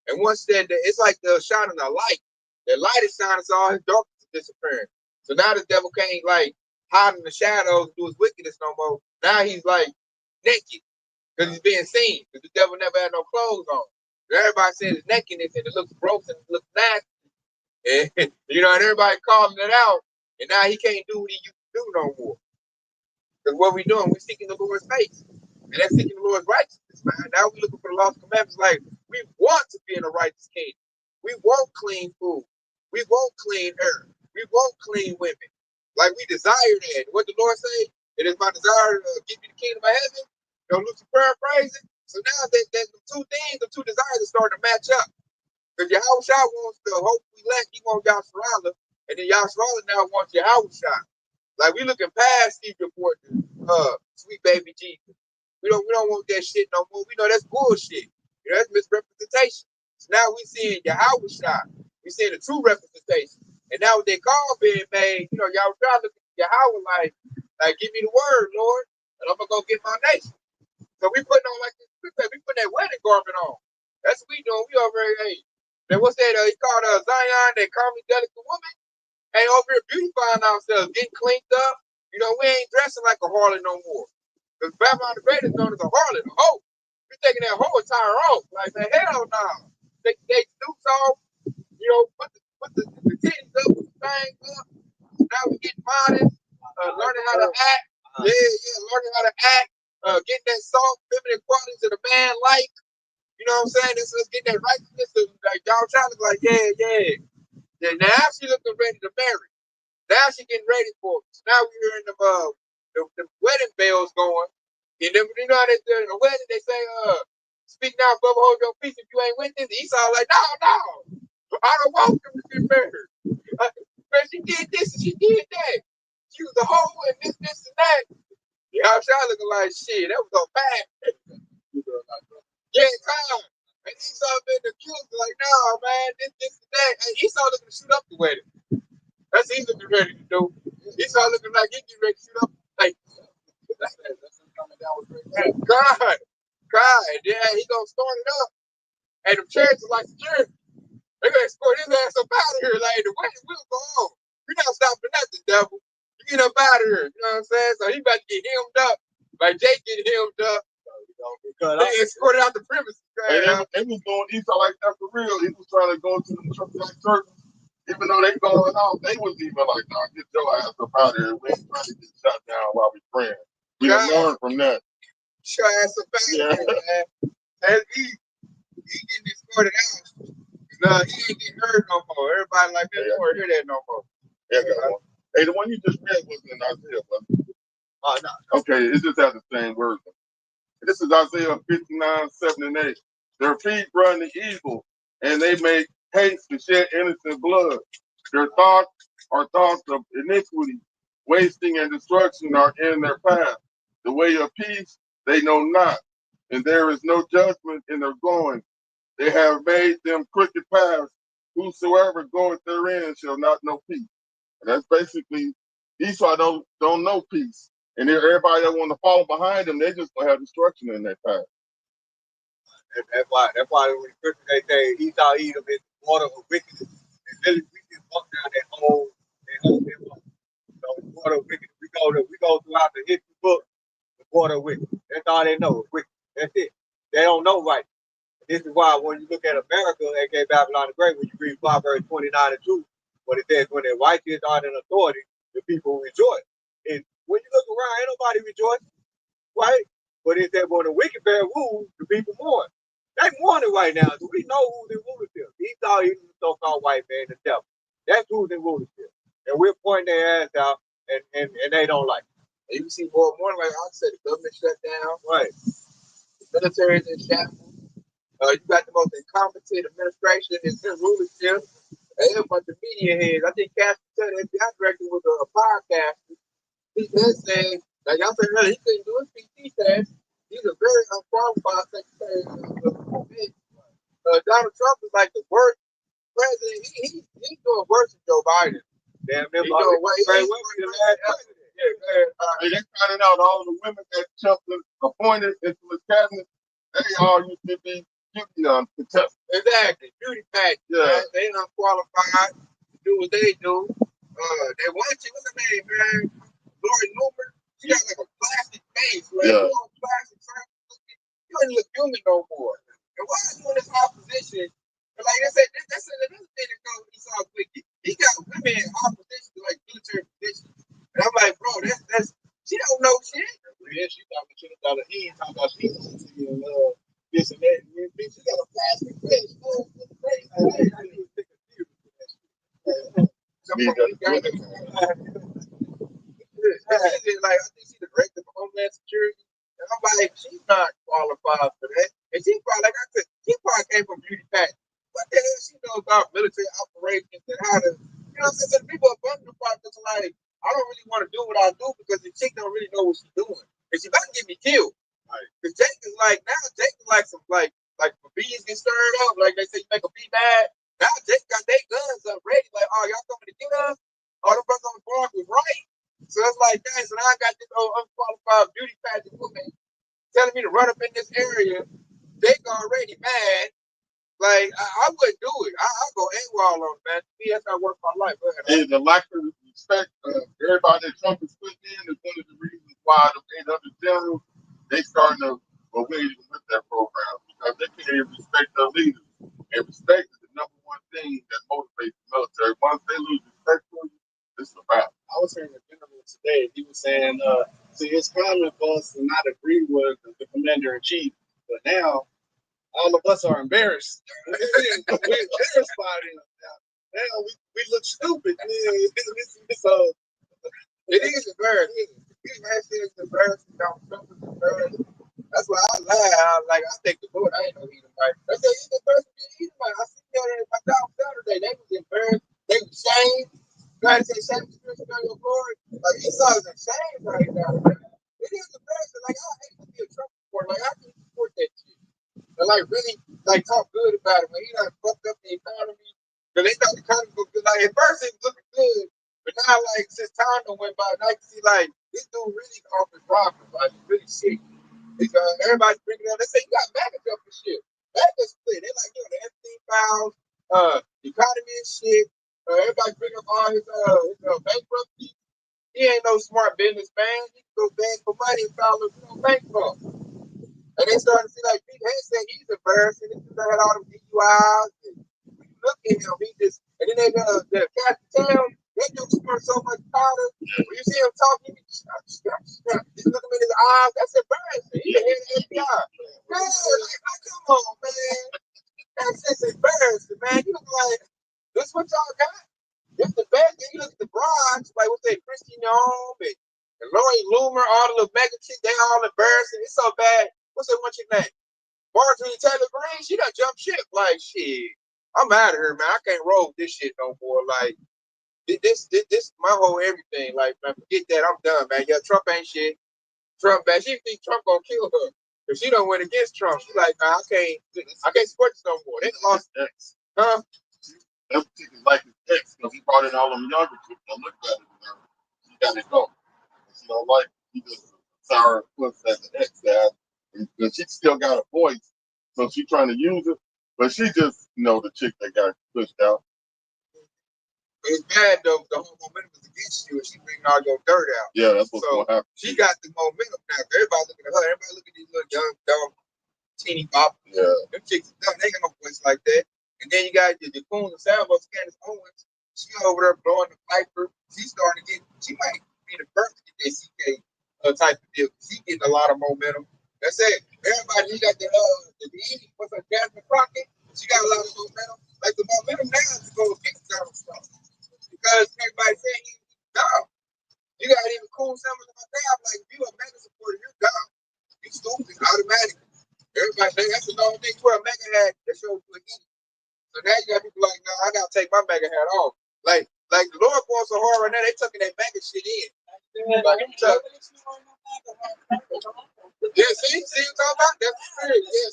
And once that, it's like the shining a light. The light is shining, so all his darkness is disappearing. So now the devil can't hide in the shadows and do his wickedness no more. Now he's naked because he's being seen. Because the devil never had no clothes on. So everybody says it's nakedness and it looks gross and it looks nasty. And, and everybody calling it out. And now he can't do what he used to do no more. Because what we're doing, we're seeking the Lord's face. And that's seeking the Lord's righteousness, man. Now we're looking for the laws and commandments. We want to be in a righteous kingdom. We want clean food. We want clean air. We want clean women. Like we desire that. What the Lord say? It is my desire to give you the kingdom of heaven. Don't look to paraphrasing. So now that the two things, the two desires are starting to match up. Because Yahushua wants the hope we lack, he wants Yasharala, and then Yasharala now wants Yahushua. Like we looking past Egypt for sweet baby Jesus. We don't want that shit no more. We know that's bullshit. You know, that's misrepresentation. So now we seeing Yahushua. We seeing the true representation. And now with that call being made, you know, Yahushua looking at Yahweh like give me the word, Lord, and I'm gonna go get my nation. So we putting on like this, we putting that wedding garment on. That's what we doing. We over here, hey. Then what's that? He called Zion, that call me delicate woman. Ain't over here beautifying ourselves, getting cleaned up. You know, we ain't dressing like a harlot no more. Because Babylon the Great is known as a harlot, a hoe. We taking that whole attire off. Like, man, hell no. Take the suits off, you know, put the titties up, put the things up. Now we getting modern, learning how to act. Learning how to act, getting that soft, feminine qualities that a man like. You know what I'm saying? Let's get that righteousness. Like, y'all trying to like, yeah. Now she looking ready to marry. Now she getting ready for it. So now we're hearing the wedding bells going. And then, you know, in the wedding, they say, speak now, brother, hold your peace if you ain't with this. Esau like, no. I don't want them to get married. But she did this and she did that. She was a hoe and this and that. Y'all trying looking like shit. That was a bad. Yeah, time. And Esau been accused like, no, man, this and that. And Esau looking to shoot up the wedding. That's what he's looking ready to do. Esau looking like he getting ready to shoot up. Like, that's coming down with great God. Yeah, he gonna start it up. And the chariots are like security. They're gonna escort his ass up out of here. Like, the wedding will go on. You're not stopping nothing, devil. You get up out of here. You know what I'm saying? So he about to get hemmed up. Like Jake getting hemmed up. They escorted out the premises. They was doing Esau like that for real. He was trying to go to the church. Even though they going out, they was even like, nah, get your ass up out of here. We ain't trying to get shut down while we praying. We done learned from that. Your ass up out of here, man. And he getting escorted out. He ain't getting hurt no more. Everybody like, they don't want to hear that no more. Hey, the one you just read wasn't in Isaiah, but no. Okay, it just has the same words. This is Isaiah 59, 7 and 8. Their feet run to evil, and they make haste to shed innocent blood. Their thoughts are thoughts of iniquity. Wasting and destruction are in their path. The way of peace they know not, and there is no judgment in their going. They have made them crooked paths. Whosoever goeth therein shall not know peace. And that's basically Esau don't know peace. And everybody that want to follow behind them, they just gonna have destruction in their path. That's why when they say Esau Edom is the water of wickedness. And really we just walk down that whole the water of wickedness. We go throughout the history book, the water of wickedness. That's all they know, wicked. That's it. They don't know right. This is why when you look at America, aka Babylon the Great, when you read Proverbs 29 and 2, when it says, when the righteous are in authority, the people rejoice. And when you look around, ain't nobody rejoicing, right? But it said, when the wicked bear rule, the people mourn. They mourning right now, so we know who's in rulership. Esau is the so-called white man, the devil. That's who's in rulership. And we're pointing their ass out, and they don't like it. And you see more and more, like I said, the government shut down. Right. The military is in shambles. You got the most incompetent administration in rulership. And a bunch of media heads. I think Casper, the FBI director, was a podcaster. He said, like y'all said earlier, he couldn't do his PT test. He's a very unqualified secretary of defense. Donald Trump is like the worst president. He's doing worse than Joe Biden. Damn, he's doing way worse than the last president. They finding out all the women that Trump appointed into his cabinet, they all used to be contestants. Exactly, beauty pageant. Yeah. They unqualified to do what they do. They want you. What's her name, man? Lori Newman. She got like a plastic face, right? Yeah. Plastic surgery. You ain't look human no more. And why are you in this opposition? And like I said, that's another thing that goes with Esau Wicked. He got women in opposition to like military positions. And I'm like, bro, that's she don't know shit. Yeah, she talking shit about her. He ain't talking about she this and that. She got a plastic face. I need to take a serious with that shit. Need that equipment. Like I think she's the director of Homeland Security. And I'm like, she's not qualified for that. And she probably, like I said, she probably came from beauty pageant. What the hell she know about military operations and how to, you know what I'm saying? So the people above the project are like, I don't really want to do what I do because the chick don't really know what she's doing. And she about to get me killed. Right. Because Jake is like, now Jake is like some, like bees get stirred up. Like they say, you make a bee mad. Now Jake got their guns up ready. Like, oh, y'all coming to get us? Oh, the person on the block was right. So it's like, dang, so now I got this old unqualified beauty pageant woman telling me to run up in this area. They already mad. Like, I wouldn't do it. I'll go AWOL on it, man. To me, that's not worth my life. And the lack of respect everybody that Trump is putting in is one of the reasons why the 800 generals, they starting to, well, we ain't even with that program because they can't even respect their leaders. And respect is the number one thing that motivates the military. Once they lose respect for you, it's a wrap. I was hearing a general today. He was saying, see, it's common for us to not agree with the commander in chief, but now all of us are embarrassed. We're embarrassed by it. Now we look stupid. So it is embarrassing. It's embarrassing. That's why I lie. Like, I think the Lord, I ain't no Edomite. I said, he's the first to be Edomite. I seen that in my job Saturday. They was embarrassed. They was shamed. Trying to say, shame the Christian on your glory. Like, Esau is ashamed right now. It is embarrassing. Like, I hate to be a Trump supporter. Like, I can support that shit. And, like, really, like, talk good about it. When he done fucked up the economy. Because they thought the economy was good. Like, at first, it was looking good. But now, like, since time done went by, now I can see, like, this dude really off his rocker. Like, he's really sick. Everybody's bringing up. They say, you got MAGA up for shit. MAGA split. They like, the Epstein files, economy and shit. Everybody bring up all his bankruptcy. He ain't no smart businessman. He can go beg for money and file a bankrupt. And they started to see like Pete Hayes said he's embarrassing. This dude had all the DUIs. And when you look at him, he just and then they the Captain Town, they do squirt so much powder. When you see him talking, just look him in his eyes. That's embarrassing. He's the head of the FBI. Man, like, come on, man. That's just embarrassing, man. You look like this what y'all got? It's the best. Then you look at the bronze, like what's that, Christy Nyom and Lori Loomer, all the little mega chicks, they all embarrassing. It's so bad. What's that one chick name? Marjorie Taylor Greene, she done jumped ship. Like, shit, I'm out of here, man. I can't roll with this shit no more. Like, this my whole everything. Like, man, forget that. I'm done, man. Yeah, Trump ain't shit. Trump bad. She think Trump gonna kill her. If she don't win against Trump, she's like, nah, I can't support this no more. They lost X. Huh? That particular like his ex, because he brought in all them younger chicks that look better than her. She got it going. She don't like he just sour puts as an ex dad. And she still got a voice, so she trying to use it. But she just, the chick that got pushed out. It's bad though. The whole momentum is against you, and she bringing all your dirt out. Yeah, that's what's going to happen. She got the momentum now. Everybody looking at her. Everybody look at these little young, dumb, teeny bop. Yeah. Them chicks are dumb. They ain't got no voice like that. And then you got the Coons and Salvos, Candace Owens. She over there blowing the piper. She's starting to get. She might be the first to get that CK type of deal. She getting a lot of momentum. That's it. Everybody, you got the what's her, Jasmine Crockett. She got a lot of momentum. Like the momentum now is to go against Donald Trump because everybody saying he's dumb. You got even cool Summers in my job. Like if you a mega supporter, you're dumb. You stupid automatically. Everybody, that's the only thing. You wear a mega hat that shows you a idiot. So now you got people like, no, I gotta take my mega hat off. Like the Lord going so hard right now, they tucking that mega shit in. Like, yeah, see what I'm talking about? That's the spirit. Yeah,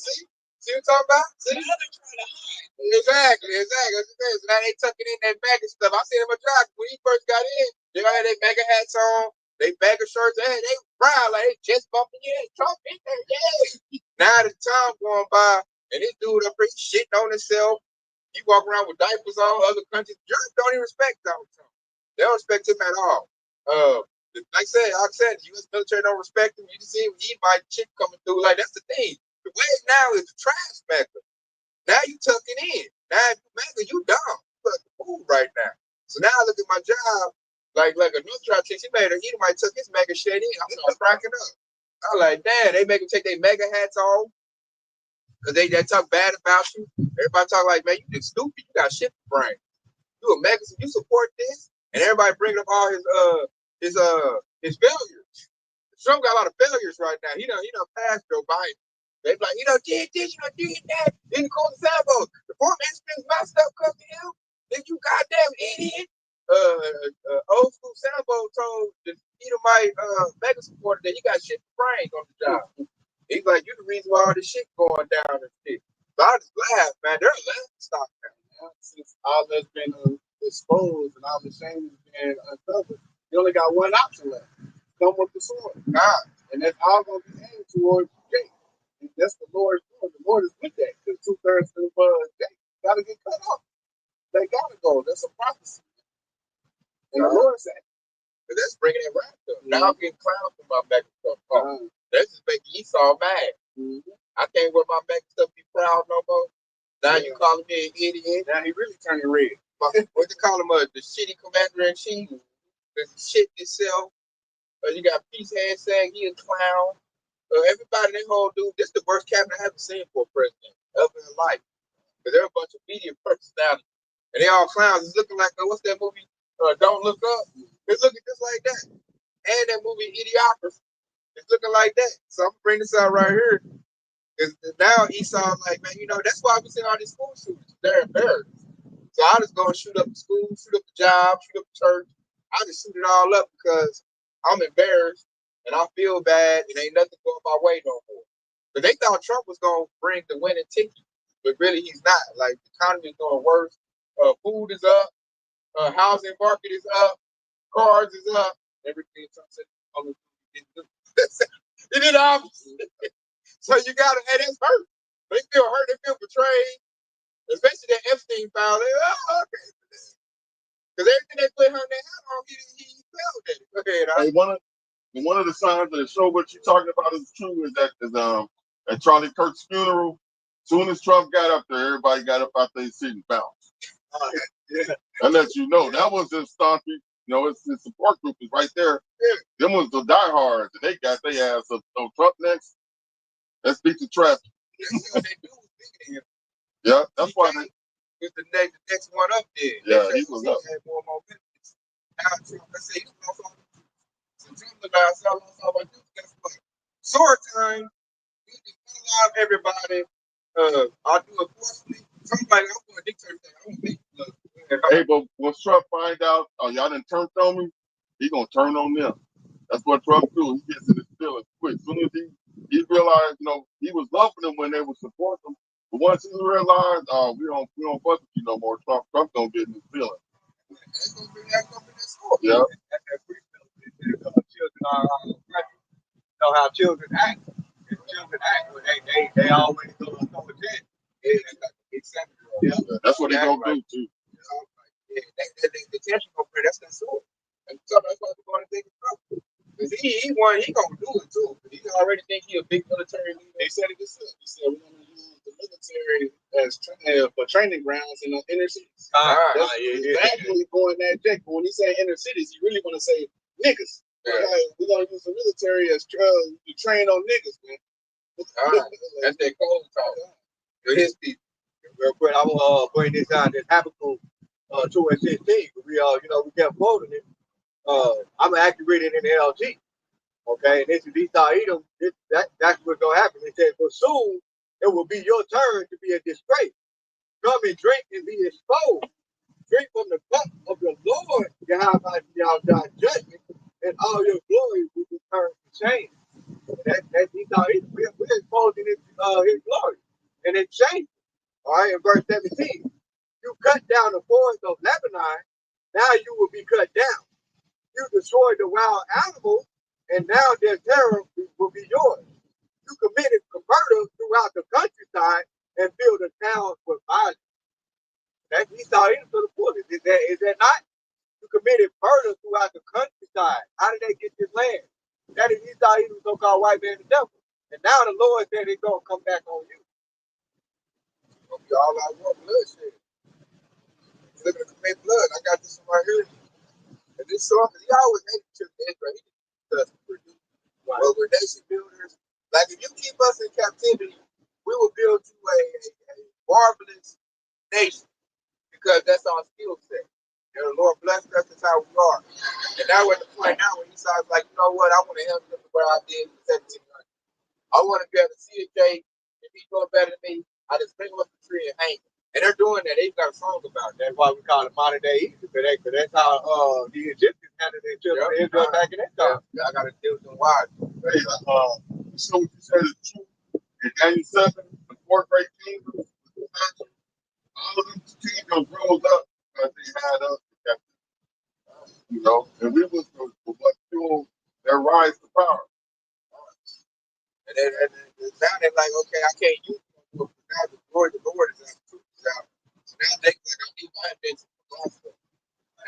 see what I'm talking about? See? Exactly. So now they tucking in that mega stuff. I seen him a job when he first got in. They had their mega hats on, they mega shirts, they proud like they just bumping Trump in there, yeah. Now the time going by, and this dude up here shitting on himself. He walk around with diapers on. Other countries, Europe don't even respect Donald Trump. They don't respect him at all. Like I said, the U.S. military don't respect him. You can see he might chick coming through. Like that's the thing. The way now is the trash mecca. Now you tucking in. Now if you mecca, you dumb. You the fool right now. So now I look at my job, like a North Drive chick. She made her. He might took his mega shit in. I'm starting cracking up. I'm like, damn, they make him take their mega hats off. Because they talk bad about you. Everybody talk like, man, you just stupid. You got shit for brain. You a Mexican, you support this, and everybody bringing up all his failures. Trump got a lot of failures right now. He done passed Joe Biden. They be like, did this, did that. Didn't call the Sambo. The four incidents my stuff come to him. Then you goddamn idiot. Old school Sambo told the Edomite mega supporter that he got shit for brains on the job. He's like, you the reason why all this shit going down and shit. So I just laugh, man. They're a laughing stock now. Since all that's been exposed and all the shame has been uncovered, you only got one option left. Come with the sword. God. And that's all going to be aimed towards Jake. And that's the Lord's doing. The Lord is with that. Because 2/3 of Jake got to get cut off. They got to go. That's a prophecy. And the Lord said, that's bringing it right up. Now I'm getting clowns for my back stuff. That's just making Esau mad. I can't wear my back stuff be proud no more. Now you calling me an idiot. Now he really turning red. What they call him? The shitty commander-in-chief. The shit itself. You got Peacehead saying he a clown. Everybody, they whole dude, this is the worst cabinet I haven't seen for a president ever in life. Because they're a bunch of media personalities. And they all clowns. It's looking like, what's that movie? Don't Look Up. It's looking just like that. And that movie, Idiocracy. It's looking like that. So I'm going to bring this out right here. Because now Esau, like, man, that's why we see all these school shootings. They're embarrassed. So I just go and shoot up the school, shoot up the job, shoot up the church. I just shoot it all up because I'm embarrassed and I feel bad and ain't nothing going my way no more. But they thought Trump was going to bring the winning ticket, but really he's not. Like, the economy is going worse. Food is up. Housing market is up. Cars is up. Everything Trump said he did the opposite. So you got to, and it's hurt. They feel hurt. They feel betrayed. Especially that Epstein file. Okay. Because everything they put her in their hand on, he failed at it. Go ahead. Hey, one of the signs that show what you're talking about is true is that at Charlie Kirk's funeral, as soon as Trump got up there, everybody got up out their seat and bounced. Yeah. That lets you know that was his staunch. His support group is right there. Yeah. Them was the diehards, and they got their ass up. So Trump next, let's beat the traffic. Yeah, that's why they. It's the next one up there. Yeah, he was up. Had more benefits. Now Trump, let's say he's going to so Trump about something like this. Guess what? Short time. You just pull out everybody. I'll do it forcefully. Somebody, I'm going to dictate that. I don't think. Hey, but once Trump find out, y'all done turned on me, he gonna turn on them. That's what Trump do. He gets in his feelings quick. As soon as he realized, he was loving them when they would support him. But once he realized, we don't fuck with you no more. Trump gonna get in his feelings. That's gonna be that sword. Yeah. That's that free children are know how children act. If children act, when they always go to throw a tent. Yeah, that's what they gonna do too. Yeah, the tension over there, that's that sword. And so that's why we're going to think it's trouble. Because he gonna do it too. He already think he a big military leader. They said it themselves. He said we're gonna use the military as for training grounds in the inner cities. That's exactly going that Jake. But when he say inner cities, he really want to say niggas. We're gonna use the military as to train on niggas, man. That's that cold talk. To his people. Real quick, I'm gonna bring this out. This Habakkuk 2:16. We we kept quoting it. I'm gonna actually read it in the LG. Okay, and this is Esau Edom. That's what's gonna happen. It says, "For soon it will be your turn to be a disgrace. Come and drink and be exposed. Drink from the cup of the Lord, Yahweh judgment, and all your glory will be turned to shame." That's Esau Edom. We're exposing his glory and it's shame. All right, in verse 17, you cut down the forest of Lebanon, now you will be cut down. You destroyed the wild animals, and now their terror will be yours. You committed murder throughout the countryside and filled the towns with violence. That's Esau Edom to the fullest. Is that not? You committed murder throughout the countryside. How did they get this land? That is Esau Edom, so-called white man, the devil. And now the Lord said it's going to come back on you. All I want bloodshed. Look at the commit blood. I got this one right here. And this song, he always hated children of Israel. He does produce. Well, we're nation builders. Like, if you keep us in captivity, we will build you a marvelous nation because that's our skill set. And the Lord blessed us. That's how we are. And now we're at the point now where Esau's like, you know what? I want to help him the way I did in 1700. I want to be able to see a Jay. If he's doing better than me, I just bring him up the tree and hang him. And they're doing that. They've got a song about that. That's why we call it modern day Egypt. Because that's how the Egyptians handled their children in Israel back in that time. Yeah, I got to deal with them wise. Hey, so what you said is true. In Daniel 7, the fourth great kingdom, all of these kingdoms rose up because they had us together. You know, and we was what fueled their rise to power. And now they're like, okay, I can't use it no more. Now the Lord is out, the truth is out. So now they like, I need my attention for gospel.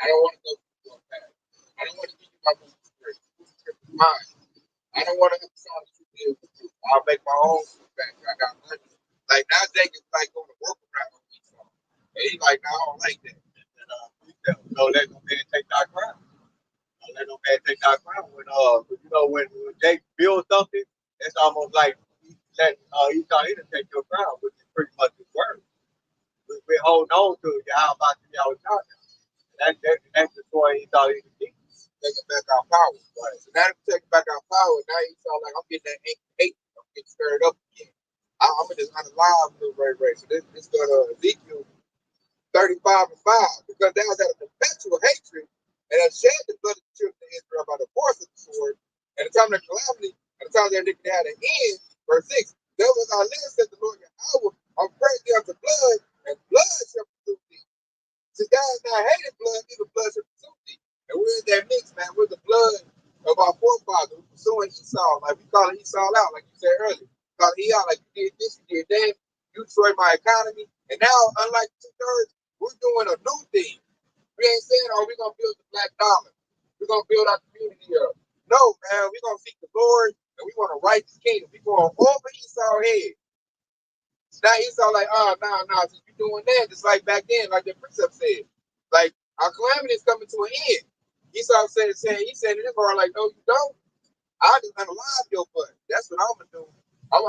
I don't want to go through your path. I don't want to give you my movie script. Movie script is mine. I don't want to emphasize the truth with you. I'll make my own truth back. I got money. Like now Jacob's like going to work around on me. And he's like, no, I don't like that. And no, let no man take thy crown. Don't let no man take thy crown. When Jake builds something, it's almost like he's trying to take your crown, which is pretty much his word. We're holding on to it. How about y'all talking? That's the story he thought he could keep. Taking back our power. Right. So now that we're taking back our power, now he felt like I'm getting that hate. I'm getting stirred up again. I'm gonna just unalive little Ray. So this go to Ezekiel 35 and 5, because thou was at a perpetual hatred and have shed the blood of the children of Israel by the force of the sword, and the time of their calamity, and the time of their iniquity had an end. Verse 6, there was our land, said the Lord Yahweh, I'm praying thee unto blood, and blood shall pursue thee. Since thou hast not hated blood, even blood shall pursue thee. And we're in that mix, man. We're the blood of our forefathers. We're pursuing Esau, like we call Esau out, like you said earlier. Call it out, like you did this, you did that. You destroyed my economy. And now, unlike two-thirds, we're doing a new thing. We ain't saying, oh, we're going to build the black dollar. We're going to build our community up. No, man, we're going to seek the Lord, and we want to right this kingdom. We're going over Esau's head. Now Esau like, oh, no, since you're doing that, just like back then, like the precept said. Like, our calamity is coming to an end. Esau said to him, like, no, you don't. I just unalive your butt. That's what I'm going to do. I'm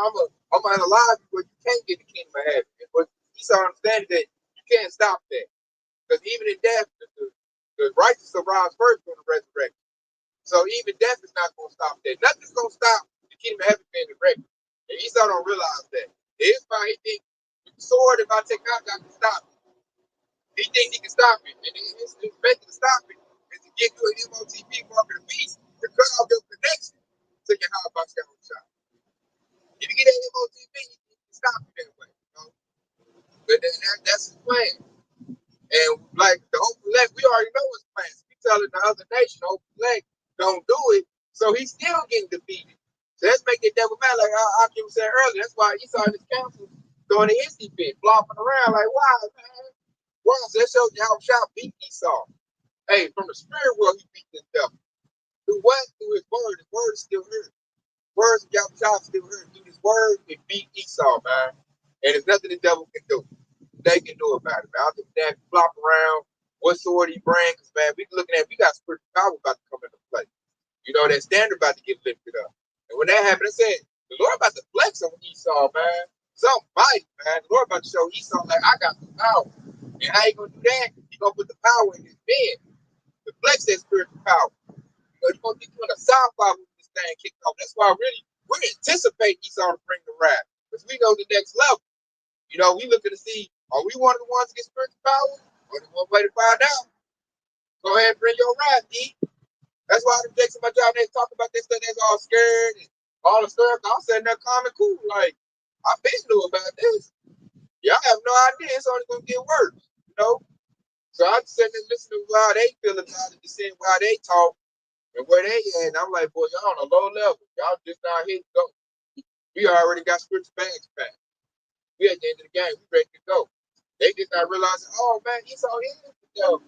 going to unalive you where you can't get the kingdom of heaven. But Esau understands that you can't stop that. Because even in death, the righteous will rise first from the resurrection. So even death is not going to stop that. Nothing's going to stop the kingdom of heaven being erected. And Esau don't realize that. It's fine. He thinks with the sword, if I take out, I can stop it. He thinks he can stop it. And his method to stop it is to give you an MOTP mark of the beast to cut off your connection to your high box shot. If you get that MOTP, you can stop it that way. You know? But that's his plan. And like the Hope Elect, we already know his plans. We telling the other nation, Hope Elect, don't do it. So he's still getting defeated. So let's make the devil mad, like Akim said earlier. That's why he saw in his council doing the hissy fit, flopping around like, wow, man. Wow, so that shows you how Shah beat Esau. Hey, from the spirit world, he beat this devil. Through what? Through his word. His word is still here. Words of Yahweh still here. Through his word, it beat Esau, man. And there's nothing the devil can do. They can do about it, man. I think that flop around, what sword he bring, because, man, we got spiritual power about to come into play. You know, that standard about to get lifted up. And when that happened, I said, the Lord about to flex on Esau, man. Something mighty, man. The Lord about to show Esau, like, I got the power. And how you going to do that? He going to put the power in his bed to flex that spiritual power. He's going to get you in a soundbar when this thing kicked off. That's why we're anticipating Esau to bring the wrath. Because we know the next level. You know, we looking to see, are we one of the ones to get spiritual power? Only one way to find out. Go ahead and bring your wrath, E. That's why the Jackson, my job, they talk about this stuff, they're all scared and all the stuff. I'm sitting there calm and cool, like, I've been knew about this. Y'all have no idea, it's only going to get worse, you know? So I'm sitting there listening to how they feel about it, just seeing how they talk and where they at. And I'm like, boy, y'all on a low level. Y'all just not here to go. We already got spiritual bags packed. We at the end of the game, we ready to go. They just not realizing, oh man, Esau is the devil.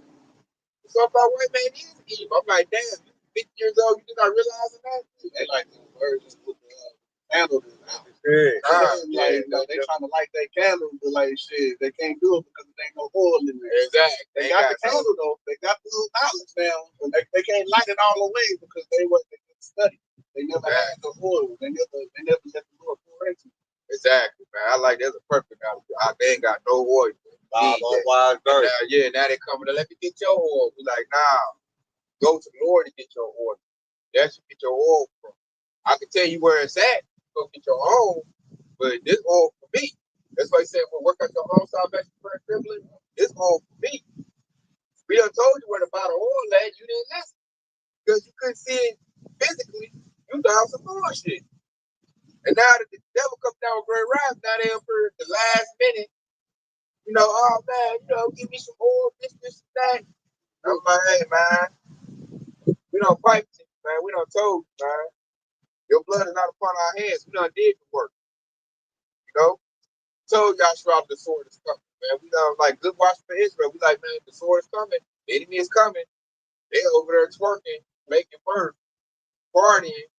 So if I white man is Eve, I'm like, damn, you 50 years old, you just not realizing that? They like the versions with the candles now. Like, they trying to light their candles, but like shit, they can't do it because there ain't no oil in there. Exactly. They got the candle though. They got the little outlets now, and they can't light it all the way because they didn't study. They never had the oil. They never let the Lord pour into it. Exactly, man. I like that's a perfect analogy. They ain't got no oil. Five unwise virgins. Now they coming to let me get your oil. We like, nah, go to the Lord to get your oil. That's where you get your oil from. I can tell you where it's at. Go get your own, but this oil for me. That's why he said, well, work out your own salvation for a privilege. This oil for me. We done told you where to buy the oil at. You didn't listen because you couldn't see it physically. You done some bullshit. And now that the devil comes down with great wrath, now they up for the last minute. You know, oh man, give me some oil, this, and that. I'm like, hey man, we don't fight you, man. We don't told you, man. Your blood is not upon our hands. We done did the work. You know? Told Joshua the sword is coming, man. We done like good watch for Israel. We like, man, the sword is coming, the enemy is coming. They over there twerking, making birth, partying.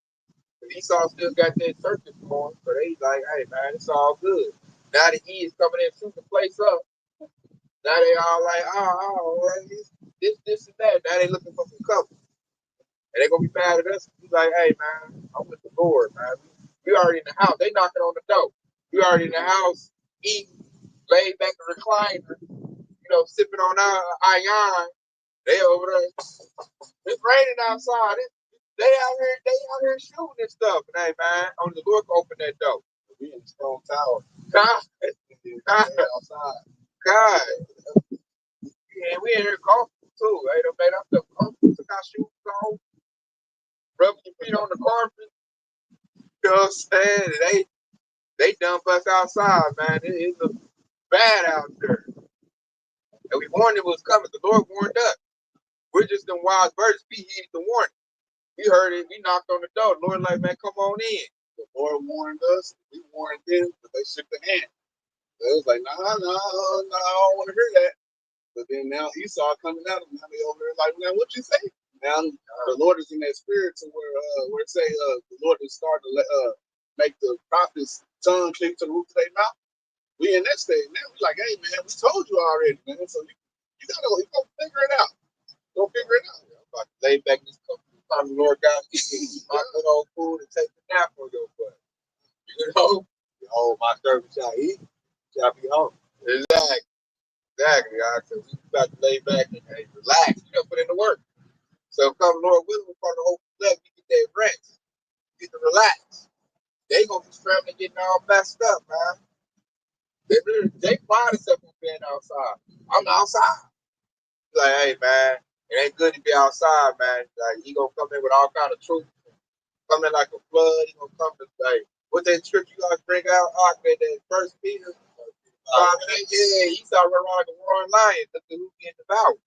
But Esau still got that circus going. So they like, hey man, it's all good. Now the E is coming in, shooting the place up. Now they all like, oh, this, and that. Now they looking for some cover. And they gonna be mad at us. We like, hey man, I'm with the Lord, man. We already in the house. They knocking on the door. We already in the house, eating, laid back in the recliner, sipping on our iron. They over there. It's raining outside. They out here shooting and stuff. And hey man, only the Lord can open that door. We in the strong tower. God. Outside. God. Yeah, we in here comfortable too. Hey, they made us comfortable. Took our shoes on, rubbing your feet on the carpet. You know what I'm saying? They dump us outside, man. It looks bad out there. And we warned it was coming. The Lord warned us. We're just them wild birds. We heeded the warning. We heard it. We knocked on the door. The Lord like, man, come on in. The Lord warned us. We warned them, but they shook the hand. They was like, no, I don't want to hear that. But then now Esau coming out, and now they over there like, now what you say? Now the Lord is in that spirit to where it say the Lord is starting to make the prophet's tongue cling to the roof of their mouth. We in that stage now. We like, hey man, we told you already, man. So you gotta figure it out. Go figure it out. I'm about to lay back in this company. Time the Lord God give me my good old food and take a nap on your butt. You know? Oh, my servant shall eat, shall be home. Exactly. So we about to lay back and relax. Put in the work. So come Lord willing, we're part of the whole flag, we get that rest. Get to relax. They gonna be scrambling, getting all messed up, man. They pride themselves on being outside. I'm outside. Like, hey man, it ain't good to be outside, man. Like he gonna come in with all kind of truth. Come in like a flood. He gonna come to like what that scripture you guys bring out, that First Peter. Yeah, he started running around like a roaring lion, looking who getting devoured.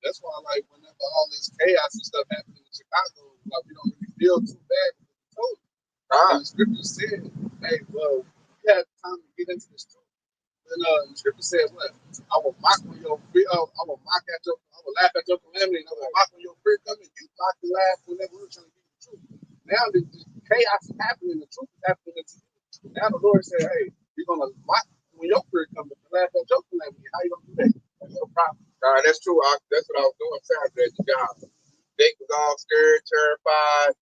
That's why, like, whenever all this chaos and stuff happened in Chicago, like, we don't really feel too bad because we told you. And the scripture said, hey, well, you had time to get into this truth. And the scripture said, what? I will mock when your fear, I will laugh at your calamity, and I will mock when your fear comes. You mock and laugh whenever we're trying to get the truth. Now the chaos is happening, the truth is happening to you. Now the Lord said, hey, you're gonna mock when your fear comes and laugh at your calamity. How you gonna do that? That's no problem. That's true. That's what I was doing Saturday at the job. They was all scared, terrified.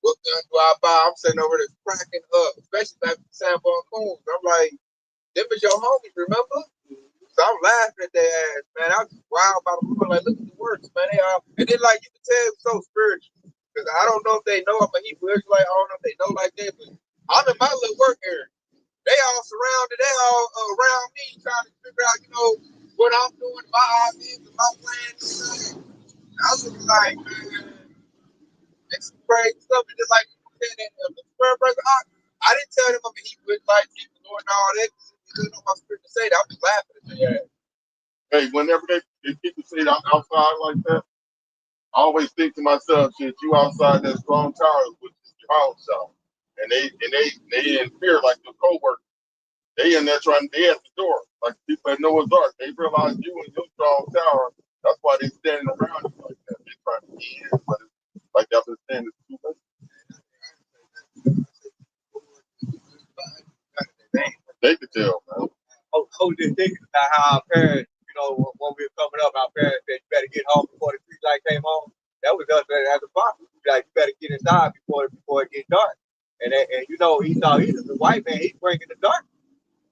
What gun do I buy? I'm sitting over there cracking up, especially back to Sanborn Coons. I'm like, them is your homies, remember? So I'm laughing at their ass, man. I was wild about them. Like, look at the works, man. They all, and then like you can tell it was so spiritual. Because I don't know if they know I'm a Hebrew Israelite. I don't know if they know like that, but I'm in my little work area. They all surrounded, they all around me trying to figure out, what I'm doing, my ideas, and my plans. I was looking like, man, it's crazy stuff. And just like you said, the spirit brother, I didn't tell them I'm a Hebrew Israelite, keep the Lord and all that. Because you know my spirit to say that. I was laughing at their ass. Hey, whenever they people say that I'm outside like that, I always think to myself, shit, you outside that strong tower, which is your house out. And they in fear like the co-workers. They in there they at the door, like people at Noah's Ark. They realize you in your strong tower. That's why they standing around you like that. They trying to get in, but it's like that's the standard too late. They could tell, man. I was just thinking about how our parents, when we were coming up, our parents said, you better get home before the street light came on. That was us as a father. Like, you better get inside before it gets dark. And Esau, he's a white man, he's bringing the dark.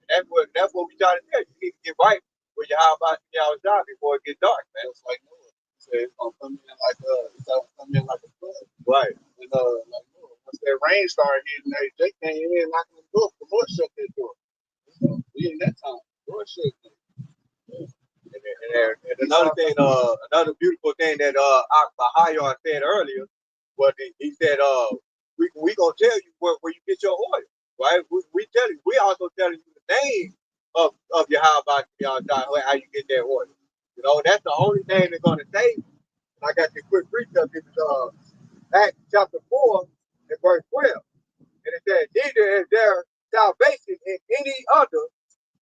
That's what we try to do. You need to get right with your how about y'all job before it gets dark, man. It's like Noah. He said it's gonna come in like a flood. Right. And like Noah, once that rain started hitting, they came in knocking the door. The Lord shut that door. So we in that time. The Lord shut that. And another thing, another beautiful thing that Bahayon said earlier was he said, we gonna tell you where you get your oil, right? We tell you. We also telling you the name of your how about y'all how you get that oil. You know, that's the only name they're gonna say. I got the quick precept. It's Acts chapter 4 and verse 12, and it says, "Neither is there salvation in any other.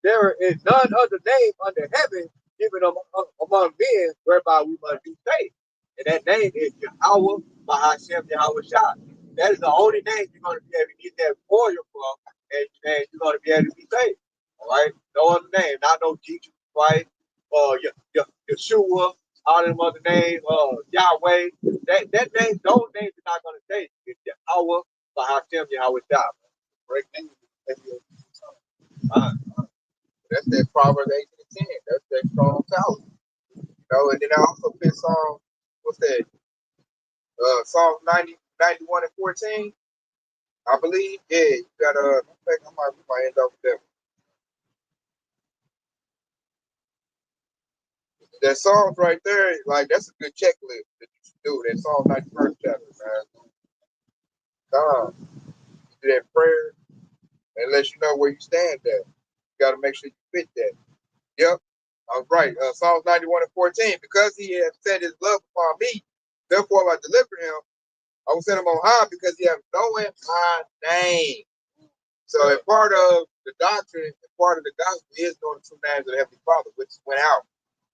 There is none other name under heaven given among men whereby we must be saved." And that name is Yahweh Bahashem Yahweh Shah. That is the only name you're going to be able to get that oil from, and you're going to be able to be saved. All right? No other name, not no Jesus Christ, Yeshua, all them other names, Yahweh. That name, those names are not going to save you. It's Yahweh Bahashem Yahweh Shah. Break name. That's that Proverbs 8 and 10. That's that strong tower. You know, and then I also put Psalm, what's that? Psalm 91 and 14. I believe. Yeah, you got I might end up with that. That Psalms right there, like that's a good checklist that you should do. That Psalm 91st chapter, man. You do that prayer and let you know where you stand at. You got to make sure you fit that. Yep. I was right. Psalms 91 and 14. Because he has set his love upon me, therefore I deliver him. I will set him on high because he has known my name. So, and part of the doctrine and part of the gospel is knowing the true names of the Heavenly Father, which went out,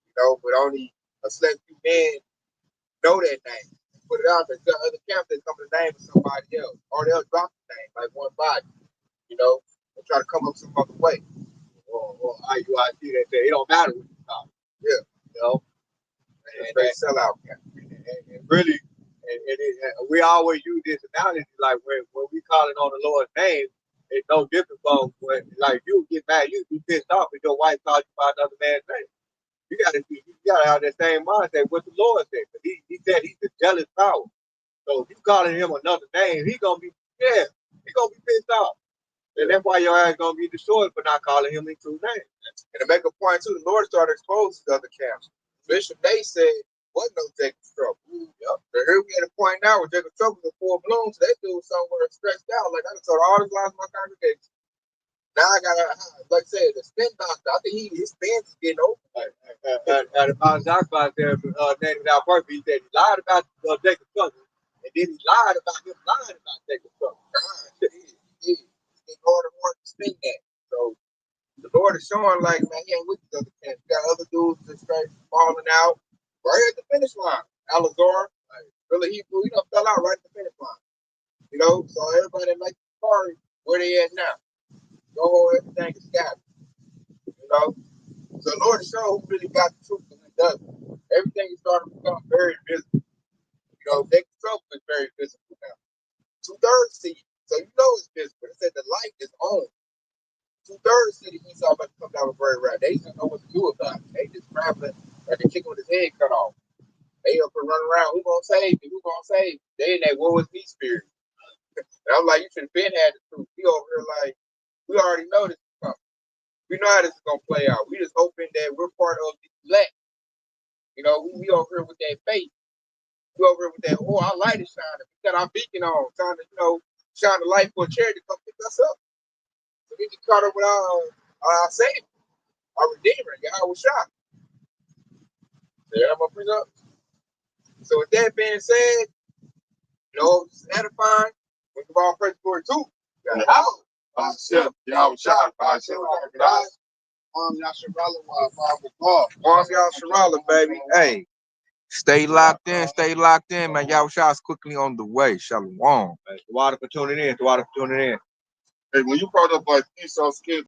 you know, but only a select few men know that name. Put it out there. The other camps that come to the name of somebody else, or they'll drop the name like one body, you know, and try to come up some other way. Or IUIC that say it don't matter what you call it. Yeah. You know? And they sell out. And really, we always use this analogy like when we calling on the Lord's name, it's no different from when like you get mad, you be pissed off if your wife calls you by another man's name. You gotta have that same mindset. What the Lord said. He said he's the jealous power. So if you calling him another name, he gonna be pissed off. And that's why your ass gonna be destroyed for not calling him his true name. And to make a point too, the Lord started exposing the other camps. Bishop Day said, wasn't no Jacob trouble. Yep. But here we at a point now where Jacob trouble is full bloom, so they do somewhere stretched out. Like I told all his lives in my congregation. Now I got, like I said, the spin doctor. I think his spins is getting over. At about doctor out there, named without purpose, he said he lied about Jacob trouble, and then he lied about him lying about Jacob trouble. It's harder and harder to spin that. So the Lord is showing like, man, he ain't with these other camps. You got other dudes that straight falling out right at the finish line. Alazar, like really Hebrew, fell out right at the finish line. You know, so everybody that makes the party, where they at now? Go, everything is scattered. You know? So the Lord is showing who really got the truth and who doesn't. Everything is starting to become very visible. You know, Jacob trouble is very visible now. 2/3 see it. So you know it's visible. It said the light is on. 2/3 city Esau about to come down with very right. They didn't know what to do about it. They just scrambling like the chicken with his head cut off. They up and running around. Who gonna save me? Who gonna save me? They in that war with me spirit. And I'm like, you should have been had the truth. We over here like, we already know this is coming. We know how this is gonna play out. We just hoping that we're part of the elect. You know, we over here with that faith. We over here with that, our light is shining. We got our beacon on, trying to, shine the light for a charity to come pick us up. So we get caught up with our Savior, our Redeemer, Yahweh Shah. I'm gonna bring up. So with that being said, it's edifying. We give all praise glory too. Yahweh Shah, baby. Hey, stay locked in, man. Yahweh Shah is quickly on the way. Shalom. Water for tuning in. Hey, when you brought up like Esau's kids,